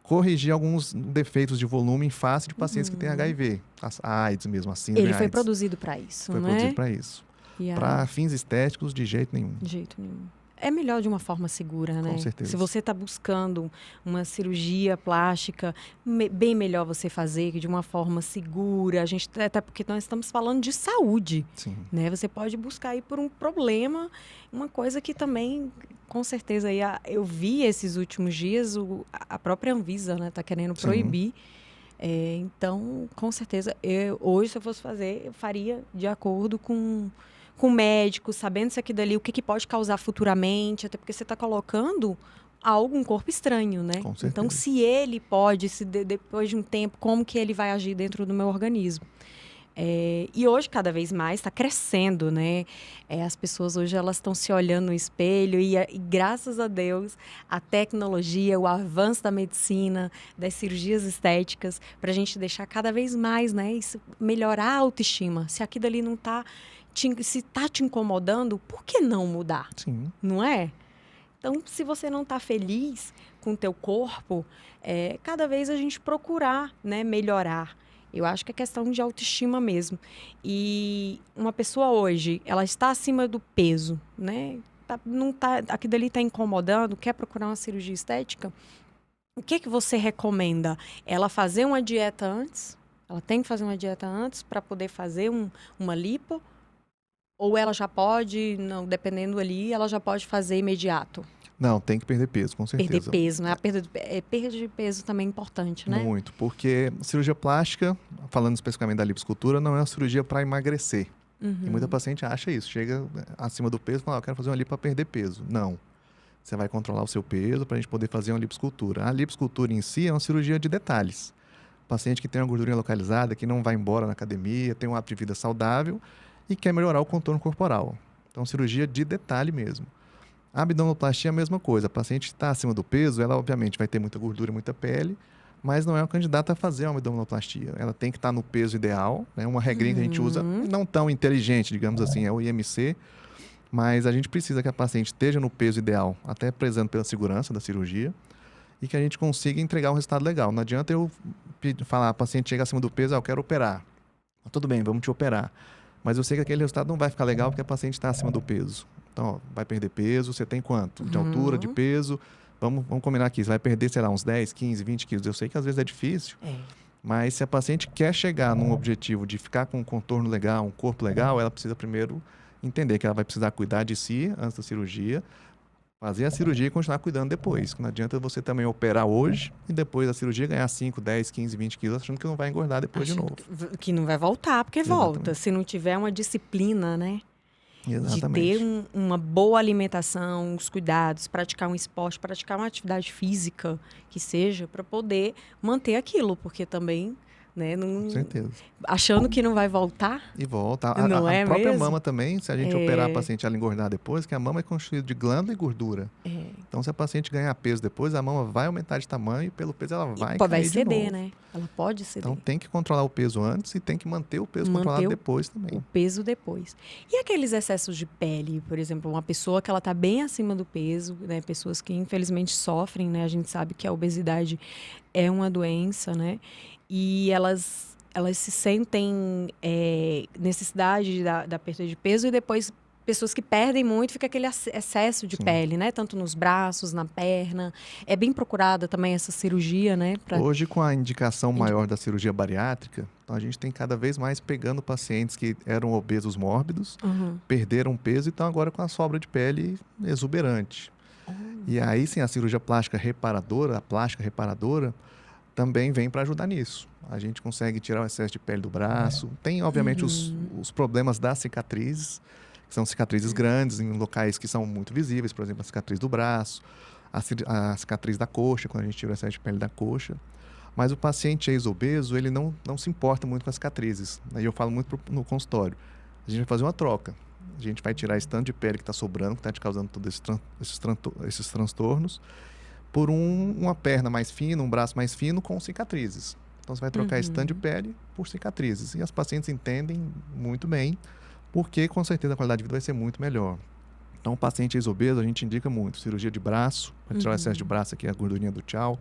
corrigir alguns defeitos de volume em face de pacientes que têm HIV. A AIDS mesmo, a síndrome Ele foi AIDS. produzido para isso, Foi né? produzido para isso. Para fins estéticos, de jeito nenhum. De jeito nenhum. É melhor de uma forma segura, né? Com certeza. Se você está buscando uma cirurgia plástica, bem melhor você fazer de uma forma segura. Até porque nós estamos falando de saúde. Sim. Né? Você pode buscar aí por um problema, uma coisa que também, com certeza, eu vi esses últimos dias, a própria Anvisa, né, tá querendo proibir. Então, com certeza, hoje, se eu fosse fazer, eu faria de acordo com o médico, sabendo isso aqui dali, o que pode causar futuramente, até porque você está colocando um corpo estranho, né? Com certeza. Então, se ele pode, depois de um tempo, como que ele vai agir dentro do meu organismo? E hoje, cada vez mais, está crescendo, né? As pessoas hoje, elas estão se olhando no espelho e, graças a Deus, a tecnologia, o avanço da medicina, das cirurgias estéticas, para a gente deixar cada vez mais, né? Isso, melhorar a autoestima. Se aquilo ali não está... Se está te incomodando, por que não mudar? Sim. Não é? Então, se você não está feliz com o teu corpo, cada vez a gente procurar, né, melhorar. Eu acho que é questão de autoestima mesmo. E uma pessoa hoje, ela está acima do peso, né? Aquilo ali está incomodando, quer procurar uma cirurgia estética? O que você recomenda? Ela fazer uma dieta antes? Ela tem que fazer uma dieta antes para poder fazer uma lipo? Ou ela já pode, não, dependendo ali, ela já pode fazer imediato? Não, tem que perder peso, com certeza. Perder peso, né? A perda de peso também é importante, né? Muito, porque cirurgia plástica, falando especificamente da lipoescultura, não é uma cirurgia para emagrecer. E muita paciente acha isso, chega acima do peso e fala, eu quero fazer uma lipo para perder peso. Não. Você vai controlar o seu peso para a gente poder fazer uma lipoescultura. A lipoescultura em si é uma cirurgia de detalhes. Paciente que tem uma gordurinha localizada, que não vai embora na academia, tem um hábito de vida saudável e quer melhorar o contorno corporal. Então, cirurgia de detalhe mesmo. A abdominoplastia é a mesma coisa. A paciente que está acima do peso, ela obviamente vai ter muita gordura e muita pele, mas não é uma candidata a fazer uma abdominoplastia. Ela tem que estar no peso ideal, né? Uma regrinha que a gente usa, não tão inteligente, digamos assim, é o IMC, mas a gente precisa que a paciente esteja no peso ideal, até prezando pela segurança da cirurgia, e que a gente consiga entregar um resultado legal. Não adianta eu falar, a paciente chega acima do peso, eu quero operar. Tudo bem, vamos te operar. Mas eu sei que aquele resultado não vai ficar legal porque a paciente está acima do peso. Então, vai perder peso, você tem quanto? De altura, de peso? Vamos combinar aqui, você vai perder, sei lá, uns 10, 15, 20 quilos. Eu sei que às vezes é difícil, mas se a paciente quer chegar num objetivo de ficar com um contorno legal, um corpo legal, ela precisa primeiro entender que ela vai precisar cuidar de si antes da cirurgia, fazer a cirurgia e continuar cuidando depois. Não adianta você também operar hoje e depois da cirurgia ganhar 5, 10, 15, 20 quilos achando que não vai engordar depois de novo. Que não vai voltar, porque Exatamente. volta. Se não tiver uma disciplina, né? Exatamente. De ter uma boa alimentação, os cuidados, praticar um esporte, praticar uma atividade física que seja, para poder manter aquilo, porque também... Né? Não, com certeza. Achando que não vai voltar. E volta. A própria mama também, se a gente operar a paciente ela engordar depois, que a mama é constituída de glândula e gordura. Então, se a paciente ganhar peso depois, a mama vai aumentar de tamanho e pelo peso ela vai cair de ceder, novo. né? Ela pode ceder. Então, tem que controlar o peso antes e tem que manter o peso controlado depois também. O peso depois. E aqueles excessos de pele, por exemplo, uma pessoa que ela está bem acima do peso, né? Pessoas que infelizmente sofrem, né? A gente sabe que a obesidade é uma doença, né? E elas se sentem necessidade da perda de peso e depois pessoas que perdem muito, fica aquele excesso de pele, né? Tanto nos braços, na perna. É bem procurada também essa cirurgia, né? Hoje, com a indicação maior da cirurgia bariátrica, então a gente tem cada vez mais pegando pacientes que eram obesos mórbidos, perderam peso e estão agora com a sobra de pele exuberante. E aí, sim, a cirurgia plástica reparadora, a plástica reparadora, também vem para ajudar nisso. A gente consegue tirar o excesso de pele do braço. Tem, obviamente, os problemas das cicatrizes, que são cicatrizes grandes em locais que são muito visíveis, por exemplo, a cicatriz do braço, a cicatriz da coxa, quando a gente tira o excesso de pele da coxa. Mas o paciente ex-obeso, ele não se importa muito com as cicatrizes. Aí eu falo muito no consultório. A gente vai fazer uma troca. A gente vai tirar esse tanto de pele que está sobrando, que está te causando todos esses transtornos, por uma perna mais fina, um braço mais fino com cicatrizes. Então, você vai trocar esse tanto de pele por cicatrizes. E as pacientes entendem muito bem, porque, com certeza, a qualidade de vida vai ser muito melhor. Então, o paciente ex-obeso, a gente indica muito cirurgia de braço, para tirar o excesso de braço, aqui a gordurinha do tchau,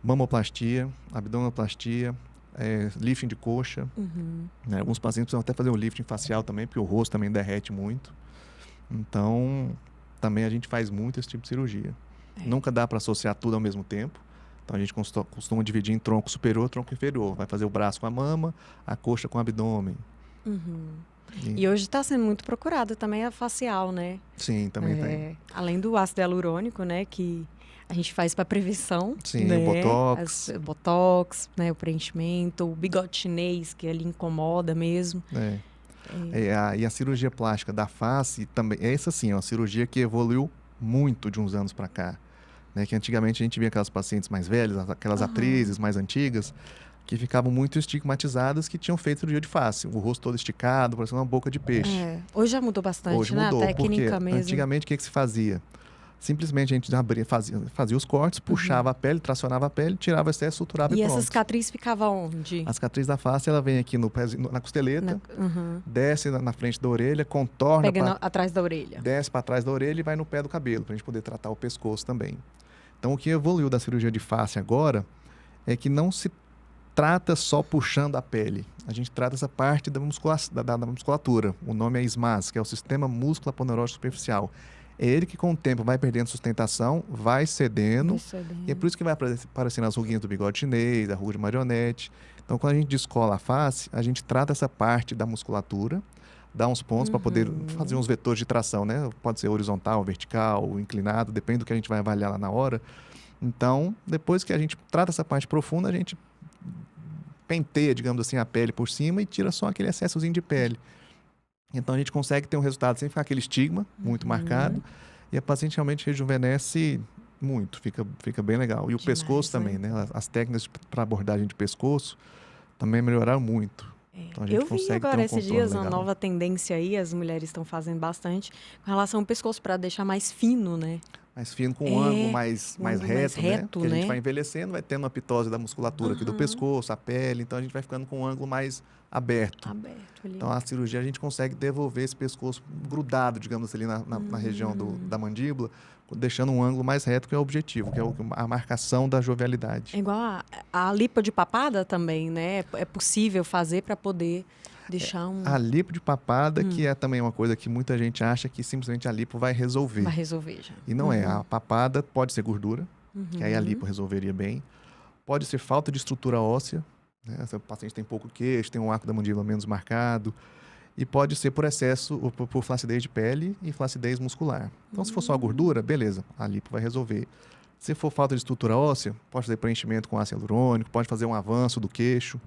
mamoplastia, abdominoplastia, lifting de coxa. Né? Alguns pacientes precisam até fazer o lifting facial também, porque o rosto também derrete muito. Então, também a gente faz muito esse tipo de cirurgia. Nunca dá para associar tudo ao mesmo tempo. Então, a gente costuma dividir em tronco superior e tronco inferior. Vai fazer o braço com a mama, a coxa com o abdômen. E hoje está sendo muito procurado também a facial, né? Sim, também tem. Além do ácido hialurônico, né? Que a gente faz para prevenção. Sim, né? o botox. O botox, né? O preenchimento, o bigode chinês, que ali incomoda mesmo. E a cirurgia plástica da face também. Essa sim, é uma cirurgia que evoluiu muito de uns anos para cá. Né? Que antigamente a gente via aquelas pacientes mais velhas, aquelas atrizes mais antigas, que ficavam muito estigmatizadas, que tinha feito cirurgia de face. O rosto todo esticado, parecendo uma boca de peixe. Hoje já mudou bastante, Hoje né? mudou, A técnica porque mesmo. antigamente o que se fazia? Simplesmente a gente fazia os cortes, puxava a pele, tracionava a pele, tirava o excesso, suturava e E pronto. essa cicatriz ficava onde? A cicatriz da face, ela vem aqui na costeleta, desce na frente da orelha, contorna... Pega atrás da orelha. Desce para trás da orelha e vai no pé do cabelo, para a gente poder tratar o pescoço também. Então, o que evoluiu da cirurgia de face agora é que não se trata só puxando a pele. A gente trata essa parte da musculatura. O nome é SMAS, que é o Sistema Músculo-Aponeurose Superficial. É ele que, com o tempo, vai perdendo sustentação, vai cedendo. E é por isso que vai aparecendo as ruguinhas do bigode chinês, a ruga de marionete. Então, quando a gente descola a face, a gente trata essa parte da musculatura, dá uns pontos para poder fazer uns vetores de tração, né? Pode ser horizontal, vertical, inclinado, depende do que a gente vai avaliar lá na hora. Então, depois que a gente trata essa parte profunda, a gente penteia, digamos assim, a pele por cima e tira só aquele excessozinho de pele. Então, a gente consegue ter um resultado sem ficar aquele estigma muito marcado e a paciente realmente rejuvenesce muito, fica bem legal. E o pescoço também, né? As técnicas para abordagem de pescoço também melhoraram muito. Então, a gente Eu vi agora esses dias uma nova tendência aí, as mulheres estão fazendo bastante com relação ao pescoço para deixar mais fino, né? Mais fino, com um ângulo mais reto, né? Porque a gente vai envelhecendo, vai tendo uma pitose da musculatura aqui do pescoço, a pele, então a gente vai ficando com um ângulo mais aberto. Ali. Então, a cirurgia a gente consegue devolver esse pescoço grudado, digamos ali, na região da mandíbula, deixando um ângulo mais reto, que é o objetivo, que é a marcação da jovialidade. É igual a lipo de papada também, né? É possível fazer para poder deixar A lipo de papada, que é também uma coisa que muita gente acha que simplesmente a lipo vai resolver. Vai resolver já. E não é. A papada pode ser gordura, que aí a lipo resolveria bem. Pode ser falta de estrutura óssea, né? Se o paciente tem pouco queixo, tem um arco da mandíbula menos marcado. E pode ser por excesso, ou por flacidez de pele e flacidez muscular. Então, se for só a gordura, beleza, a lipo vai resolver. Se for falta de estrutura óssea, pode fazer preenchimento com ácido hialurônico, pode fazer um avanço do queixo,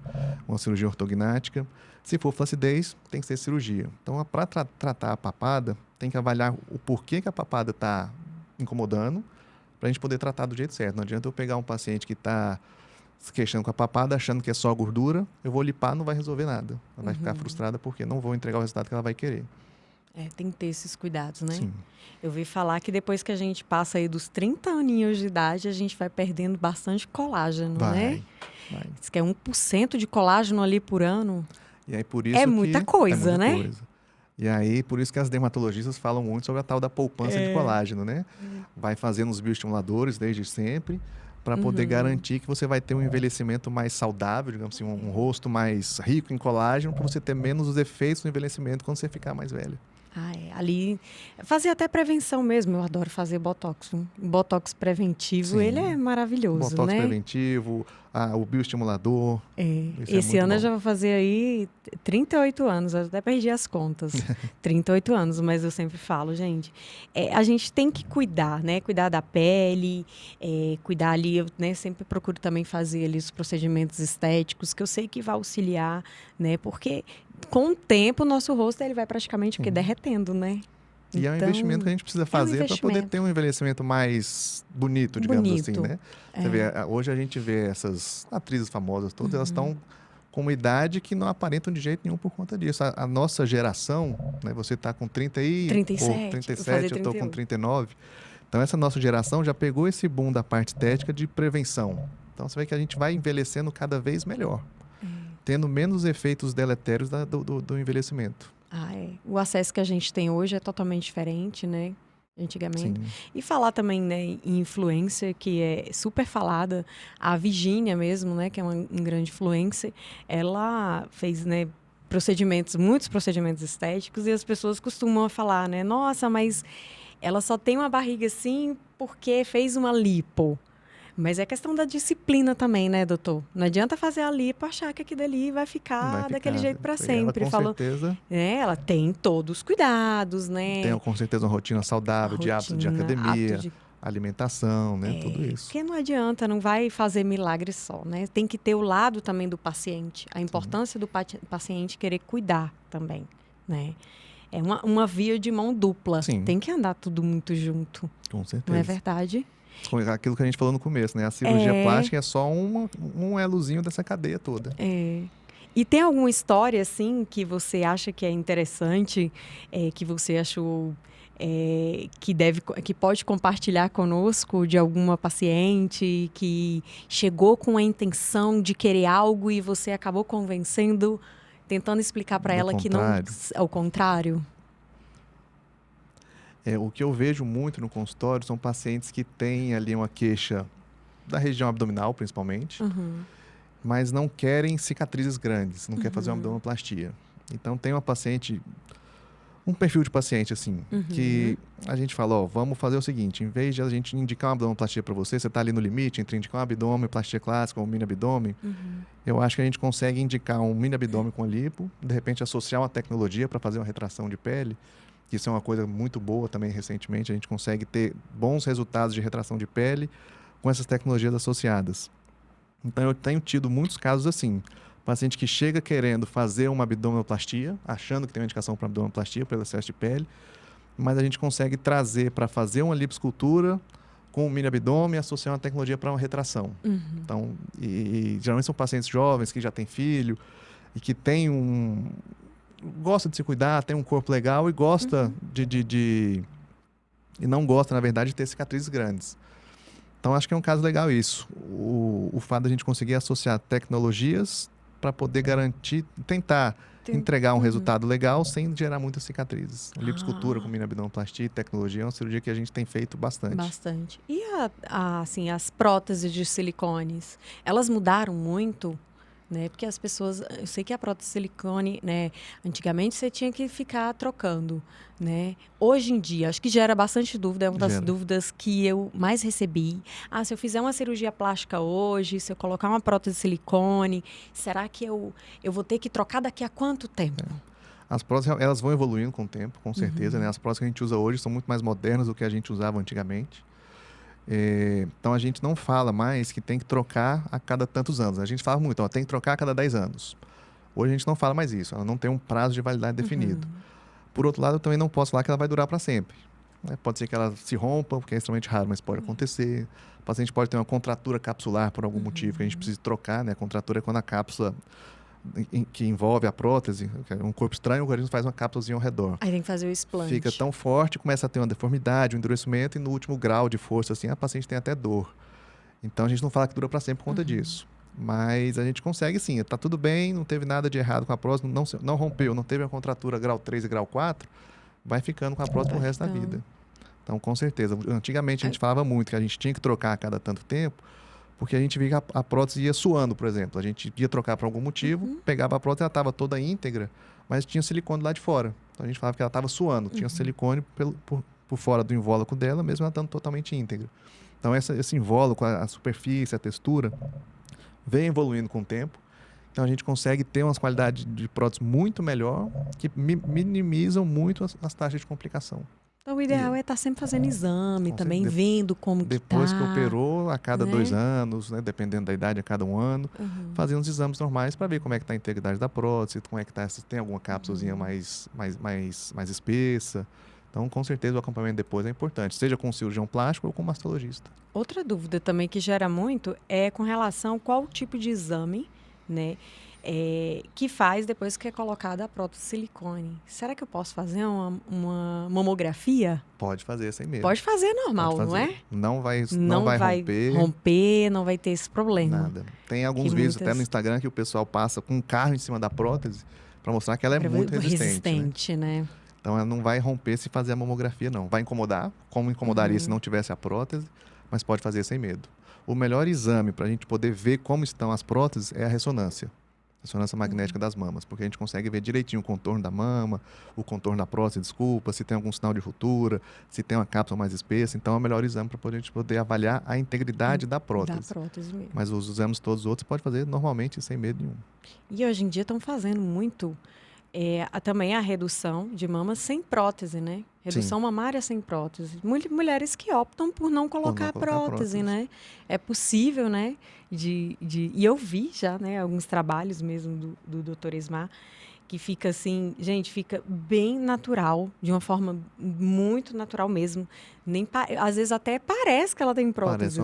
uma cirurgia ortognática. Se for flacidez, tem que ser cirurgia. Então, para tratar a papada, tem que avaliar o porquê que a papada está incomodando, para a gente poder tratar do jeito certo. Não adianta eu pegar um paciente que está se queixando com a papada, achando que é só gordura, eu vou lipar, não vai resolver nada. Ela vai ficar frustrada porque não vou entregar o resultado que ela vai querer. Tem que ter esses cuidados, né? Sim. Eu vi falar que depois que a gente passa aí dos 30 aninhos de idade, a gente vai perdendo bastante colágeno, né? Vai. Diz que é 1% de colágeno ali por ano. E aí, por isso muita coisa, né? Coisa. E aí, por isso que as dermatologistas falam muito sobre a tal da poupança de colágeno, né? Vai fazendo os bioestimuladores desde sempre, para poder garantir que você vai ter um envelhecimento mais saudável, digamos assim, um rosto mais rico em colágeno, para você ter menos os efeitos do envelhecimento quando você ficar mais velho. Ali, fazer até prevenção mesmo, eu adoro fazer botox. Botox preventivo, ele é maravilhoso, Botox né? preventivo, o bioestimulador. Esse ano eu já vou fazer aí 38 anos, eu até perdi as contas. 38 anos, mas eu sempre falo, gente, a gente tem que cuidar, né? Cuidar da pele, cuidar ali, eu, né, sempre procuro também fazer ali os procedimentos estéticos, que eu sei que vai auxiliar, né? Porque com o tempo o nosso rosto ele vai praticamente derretendo, né? E é um investimento que a gente precisa fazer para poder ter um envelhecimento mais bonito, digamos assim, né? Você vê, hoje a gente vê essas atrizes famosas todas, elas estão com uma idade que não aparentam de jeito nenhum por conta disso. A nossa geração, né? Você está com 37, eu estou com 39. Então, essa nossa geração já pegou esse boom da parte estética de prevenção. Então, você vê que a gente vai envelhecendo cada vez melhor, tendo menos efeitos deletérios do envelhecimento. O acesso que a gente tem hoje é totalmente diferente, né? Antigamente. Sim. E falar também, né, em influencer, que é super falada, a Virgínia mesmo, né, que é uma grande influencer, ela fez, né, muitos procedimentos estéticos, e as pessoas costumam falar, né, nossa, mas ela só tem uma barriga assim porque fez uma lipo. Mas é questão da disciplina também, né, doutor? Não adianta fazer a lipo, achar que aquilo ali vai ficar daquele jeito para sempre. Ela, com certeza... ela tem todos os cuidados, né? Tem, com certeza, uma rotina saudável, de hábitos de academia, alimentação, né? Tudo isso. Porque não adianta, não vai fazer milagre só, né? Tem que ter o lado também do paciente. A importância do paciente querer cuidar também, né? É uma via de mão dupla. Sim. Tem que andar tudo muito junto. Com certeza. Não é verdade? Aquilo que a gente falou no começo, né? A cirurgia plástica é só um elozinho dessa cadeia toda. E tem alguma história, assim, que você acha que é interessante, que você achou que pode compartilhar conosco, de alguma paciente que chegou com a intenção de querer algo e você acabou convencendo, tentando explicar para ela que não é o contrário? O que eu vejo muito no consultório são pacientes que têm ali uma queixa da região abdominal, principalmente, mas não querem cicatrizes grandes, não quer fazer uma abdominoplastia. Então, tem uma paciente, um perfil de paciente, assim, que a gente fala, vamos fazer o seguinte, em vez de a gente indicar uma abdominoplastia para você está ali no limite entre indicar uma abdominoplastia clássica ou um mini abdômen, eu acho que a gente consegue indicar um mini abdômen com a lipo, de repente associar uma tecnologia para fazer uma retração de pele. Isso é uma coisa muito boa também recentemente. A gente consegue ter bons resultados de retração de pele com essas tecnologias associadas. Então, eu tenho tido muitos casos assim. Paciente que chega querendo fazer uma abdominoplastia, achando que tem uma indicação para abdominoplastia, pelo excesso de pele, mas a gente consegue trazer para fazer uma lipoescultura com um mini abdômen e associar uma tecnologia para uma retração. Então, e geralmente são pacientes jovens que já têm filho e que têm gosta de se cuidar, tem um corpo legal e gosta e não gosta, na verdade, de ter cicatrizes grandes. Então, acho que é um caso legal isso. O fato da gente conseguir associar tecnologias para poder garantir, tentar entregar um resultado legal sem gerar muitas cicatrizes. A lipoescultura com mini abdominoplastia e tecnologia é uma cirurgia que a gente tem feito bastante. Bastante. E assim, as próteses de silicones, elas mudaram muito? Né? Porque as pessoas, eu sei que a prótese de silicone, né, antigamente você tinha que ficar trocando, né? Hoje em dia, acho que gera bastante dúvida, é uma das dúvidas que eu mais recebi. Se eu fizer uma cirurgia plástica hoje, se eu colocar uma prótese de silicone, será que eu vou ter que trocar daqui a quanto tempo? As próteses, elas vão evoluindo com o tempo, com certeza, né? As próteses que a gente usa hoje são muito mais modernas do que a gente usava antigamente. Então, a gente não fala mais que tem que trocar a cada tantos anos. A gente fala muito, tem que trocar a cada 10 anos. Hoje a gente não fala mais isso, ela não tem um prazo de validade definido. Por outro lado, eu também não posso falar que ela vai durar para sempre. Pode ser que ela se rompa, porque é extremamente raro, mas pode acontecer. O paciente pode ter uma contratura capsular por algum motivo, que a gente precisa trocar, né? A contratura é quando a cápsula que envolve a prótese, um corpo estranho, o organismo faz uma cápsulazinha ao redor. Aí tem que fazer o explante. Fica tão forte, começa a ter uma deformidade, um endurecimento, e no último grau de força, assim, a paciente tem até dor. Então, a gente não fala que dura para sempre por conta disso. Mas a gente consegue, sim. Está tudo bem, não teve nada de errado com a prótese, não rompeu, não teve uma contratura grau 3 e grau 4, vai ficando com a prótese pro resto da vida. Então, com certeza. Antigamente, a gente falava muito que a gente tinha que trocar a cada tanto tempo, porque a gente via que a prótese ia suando, por exemplo. A gente ia trocar por algum motivo, pegava a prótese, ela estava toda íntegra, mas tinha silicone lá de fora. Então, a gente falava que ela estava suando. Tinha silicone por fora do invólucro dela, mesmo ela estando totalmente íntegra. Então, esse invólucro, a superfície, a textura, vem evoluindo com o tempo. Então a gente consegue ter umas qualidades de prótese muito melhor, que minimizam muito as taxas de complicação. Então, o ideal E, é estar sempre fazendo exame, com certeza, também vendo como que depois que tá, operou, a cada né? 2 anos, né, dependendo da idade, a cada 1 ano, Uhum. fazendo os exames normais para ver como é que está a integridade da prótese, como é que está, se tem alguma cápsulazinha mais espessa. Então, com certeza, o acompanhamento depois é importante, seja com um cirurgião plástico ou com um mastologista. Outra dúvida também que gera muito é com relação a qual tipo de exame, né, que faz depois que é colocada a prótese de silicone. Será que eu posso fazer uma mamografia? Pode fazer sem medo. Pode fazer normal, Pode não fazer. é? Não vai romper. Não vai ter esse problema. Nada. Tem alguns Que vídeos até no muitas Instagram que o pessoal passa com um carro em cima da prótese para mostrar que ela é muito resistente, né? resistente, né? Então ela não vai romper se fazer a mamografia, não. Vai incomodar, como incomodaria se não tivesse a prótese, mas pode fazer sem medo. O melhor exame para a gente poder ver como estão as próteses é a ressonância magnética das mamas, porque a gente consegue ver direitinho o contorno da mama, o contorno da prótese, desculpa, se tem algum sinal de ruptura, se tem uma cápsula mais espessa. Então é o melhor exame para a gente poder avaliar a integridade da prótese. Da prótese mesmo. Mas os exames todos os outros pode fazer normalmente sem medo nenhum. E hoje em dia estão fazendo muito também a redução de mamas sem prótese, né? Redução mamária sem prótese. Mulheres que optam por não colocar prótese, né? É possível, né? E eu vi já, né? Alguns trabalhos mesmo do Dr. Ismar, que fica assim, gente, fica bem natural, de uma forma muito natural mesmo. Às vezes até parece que ela tem prótese,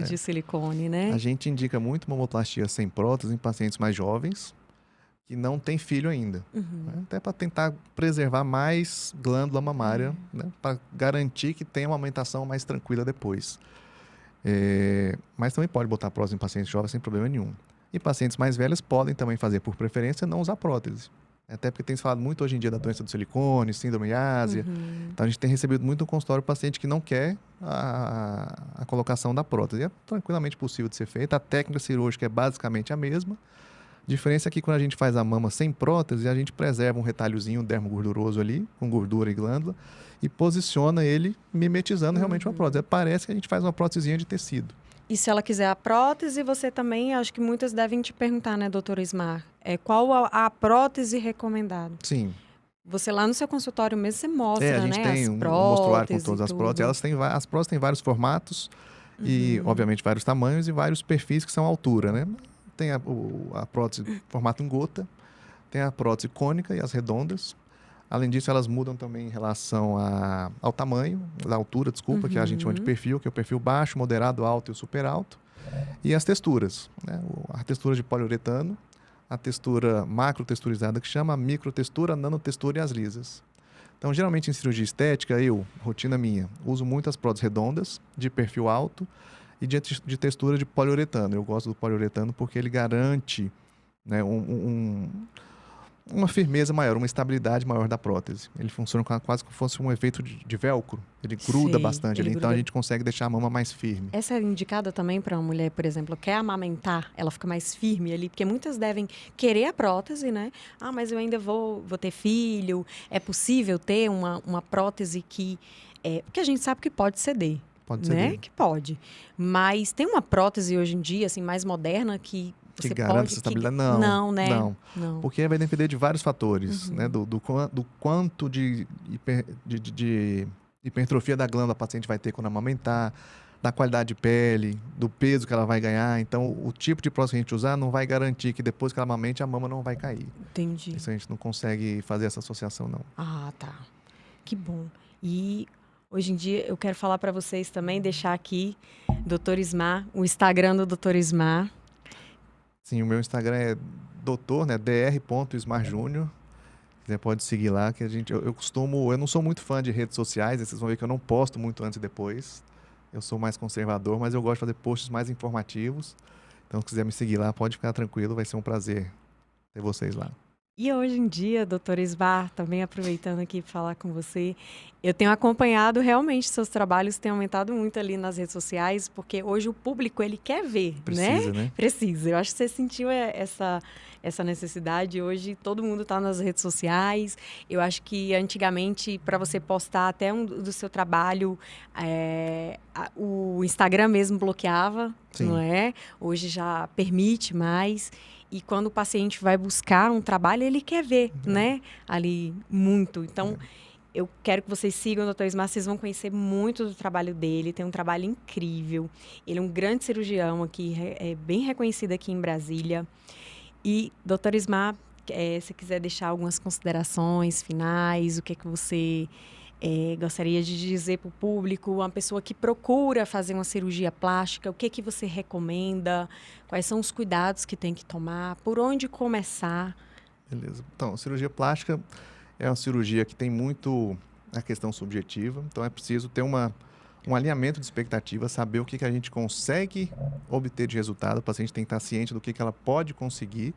de silicone, né? A gente indica muito mamoplastia sem prótese em pacientes mais jovens, que não tem filho ainda. Né? Até para tentar preservar mais glândula mamária, né? Para garantir que tenha uma amamentação mais tranquila depois. Mas também pode botar prótese em pacientes jovens sem problema nenhum. E pacientes mais velhos podem também fazer, por preferência, não usar prótese. Até porque tem se falado muito hoje em dia da doença do silicone, síndrome de Ásia. Então a gente tem recebido muito no consultório paciente que não quer a colocação da prótese. E é tranquilamente possível de ser feita. A técnica cirúrgica é basicamente a mesma. A diferença é que quando a gente faz a mama sem prótese, a gente preserva um retalhozinho, um dermo gorduroso ali, com gordura e glândula, e posiciona ele mimetizando realmente uma prótese. Parece que a gente faz uma prótesezinha de tecido. E se ela quiser a prótese, você também, acho que muitas devem te perguntar, né, doutor Ismar, qual a prótese recomendada? Sim. Você lá no seu consultório mesmo, você mostra, a gente né, tem as um próteses mostruário com todas as próteses. As próteses têm vários formatos e, obviamente, vários tamanhos e vários perfis que são a altura, né? Tem a prótese formato em gota, tem a prótese cônica e as redondas. Além disso, elas mudam também em relação ao tamanho, da altura, desculpa, que a gente chama de perfil, que é o perfil baixo, moderado, alto e o super alto. E as texturas, né? A textura de poliuretano, a textura macrotexturizada, que chama, a microtextura, a nanotextura e as lisas. Então, geralmente em cirurgia estética, rotina minha, uso muitas próteses redondas, de perfil alto, e de textura de poliuretano. Eu gosto do poliuretano porque ele garante, né, uma firmeza maior, uma estabilidade maior da prótese. Ele funciona quase como se fosse um efeito de velcro. Ele gruda bastante ali, então a gente consegue deixar a mama mais firme. Essa é indicada também para uma mulher, por exemplo, quer amamentar, ela fica mais firme ali, porque muitas devem querer a prótese, né? Ah, mas eu ainda vou ter filho. É possível ter uma prótese que... porque a gente sabe que pode ceder. Pode ceder. Né? Que pode. Mas tem uma prótese hoje em dia, assim, mais moderna que você garante essa estabilidade? Não, né? Não. Porque vai depender de vários fatores, né? Do quanto de hipertrofia da glândula a paciente vai ter quando amamentar, da qualidade de pele, do peso que ela vai ganhar. Então, o tipo de prótese que a gente usar não vai garantir que depois que ela amamente, a mama não vai cair. Entendi. Isso a gente não consegue fazer essa associação, não. Ah, tá. Que bom. E... hoje em dia, eu quero falar para vocês também, deixar aqui, Dr. Ismar, o Instagram do Dr. Ismar. Sim, o meu Instagram é doutor, né, dr.ismarjúnior. Você pode seguir lá, que eu não sou muito fã de redes sociais, vocês vão ver que eu não posto muito antes e depois. Eu sou mais conservador, mas eu gosto de fazer posts mais informativos. Então, se quiser me seguir lá, pode ficar tranquilo, vai ser um prazer ter vocês lá. E hoje em dia, doutor Ismar, também aproveitando aqui para falar com você, eu tenho acompanhado realmente seus trabalhos, têm aumentado muito ali nas redes sociais, porque hoje o público ele quer ver, Precisa, né? né? Precisa. Eu acho que você sentiu essa necessidade. Hoje todo mundo está nas redes sociais. Eu acho que antigamente, para você postar até do seu trabalho, o Instagram mesmo bloqueava, Sim. não é? Hoje já permite mais. E quando o paciente vai buscar um trabalho, ele quer ver, né? Ali, muito. Então, eu quero que vocês sigam o Dr. Ismar, vocês vão conhecer muito do trabalho dele, tem um trabalho incrível. Ele é um grande cirurgião aqui, é bem reconhecido aqui em Brasília. E, Dr. Ismar, se quiser deixar algumas considerações finais, o que é que você gostaria de dizer para o público, uma pessoa que procura fazer uma cirurgia plástica, o que é que você recomenda? Quais são os cuidados que tem que tomar? Por onde começar? Beleza. Então, cirurgia plástica é uma cirurgia que tem muito a questão subjetiva, então é preciso ter um alinhamento de expectativa, saber o que a gente consegue obter de resultado, o paciente tem que estar ciente do que ela pode conseguir,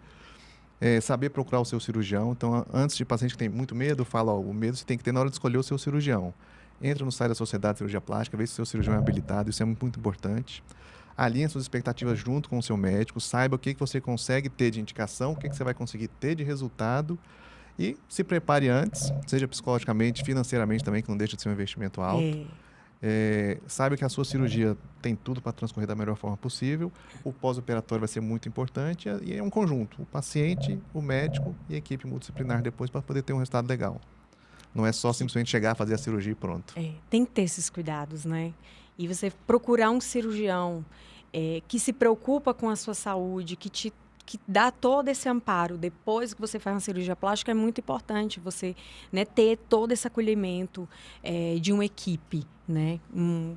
saber procurar o seu cirurgião. Então, antes de paciente que tem muito medo, fala, o medo você tem que ter na hora de escolher o seu cirurgião. Entra no site da Sociedade de Cirurgia Plástica, vê se o seu cirurgião é habilitado, isso é muito, muito importante. Alinhe suas expectativas junto com o seu médico, saiba o que você consegue ter de indicação, o que você vai conseguir ter de resultado e se prepare antes, seja psicologicamente, financeiramente também, que não deixa de ser um investimento alto. Saiba que a sua cirurgia tem tudo para transcorrer da melhor forma possível, o pós-operatório vai ser muito importante e é um conjunto, o paciente, o médico e a equipe multidisciplinar depois para poder ter um resultado legal. Não é só simplesmente chegar, fazer a cirurgia e pronto. Tem que ter esses cuidados, né? E você procurar um cirurgião que se preocupa com a sua saúde, que dá todo esse amparo depois que você faz uma cirurgia plástica, é muito importante você, né, ter todo esse acolhimento de uma equipe, né?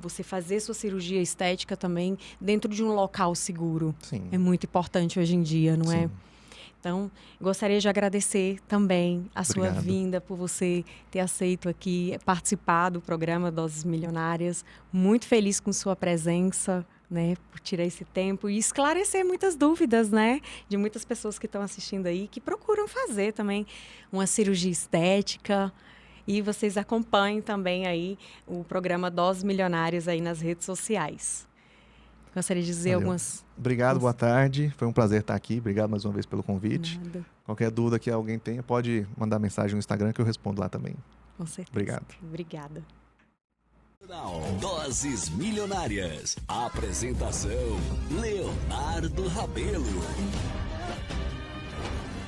Você fazer sua cirurgia estética também dentro de um local seguro. Sim. É muito importante hoje em dia, não Sim. é? Então, gostaria de agradecer também a sua vinda, por você ter aceito aqui participar do programa Doses Milionárias. Muito feliz com sua presença, né, por tirar esse tempo e esclarecer muitas dúvidas, né, de muitas pessoas que estão assistindo aí, que procuram fazer também uma cirurgia estética. E vocês acompanhem também aí o programa Doses Milionárias aí nas redes sociais. Gostaria de dizer algumas... Obrigado, boa tarde. Foi um prazer estar aqui. Obrigado mais uma vez pelo convite. Nada. Qualquer dúvida que alguém tenha, pode mandar mensagem no Instagram que eu respondo lá também. Com certeza. Obrigado. Obrigada. Doses Milionárias. Apresentação: Leonardo Rabelo.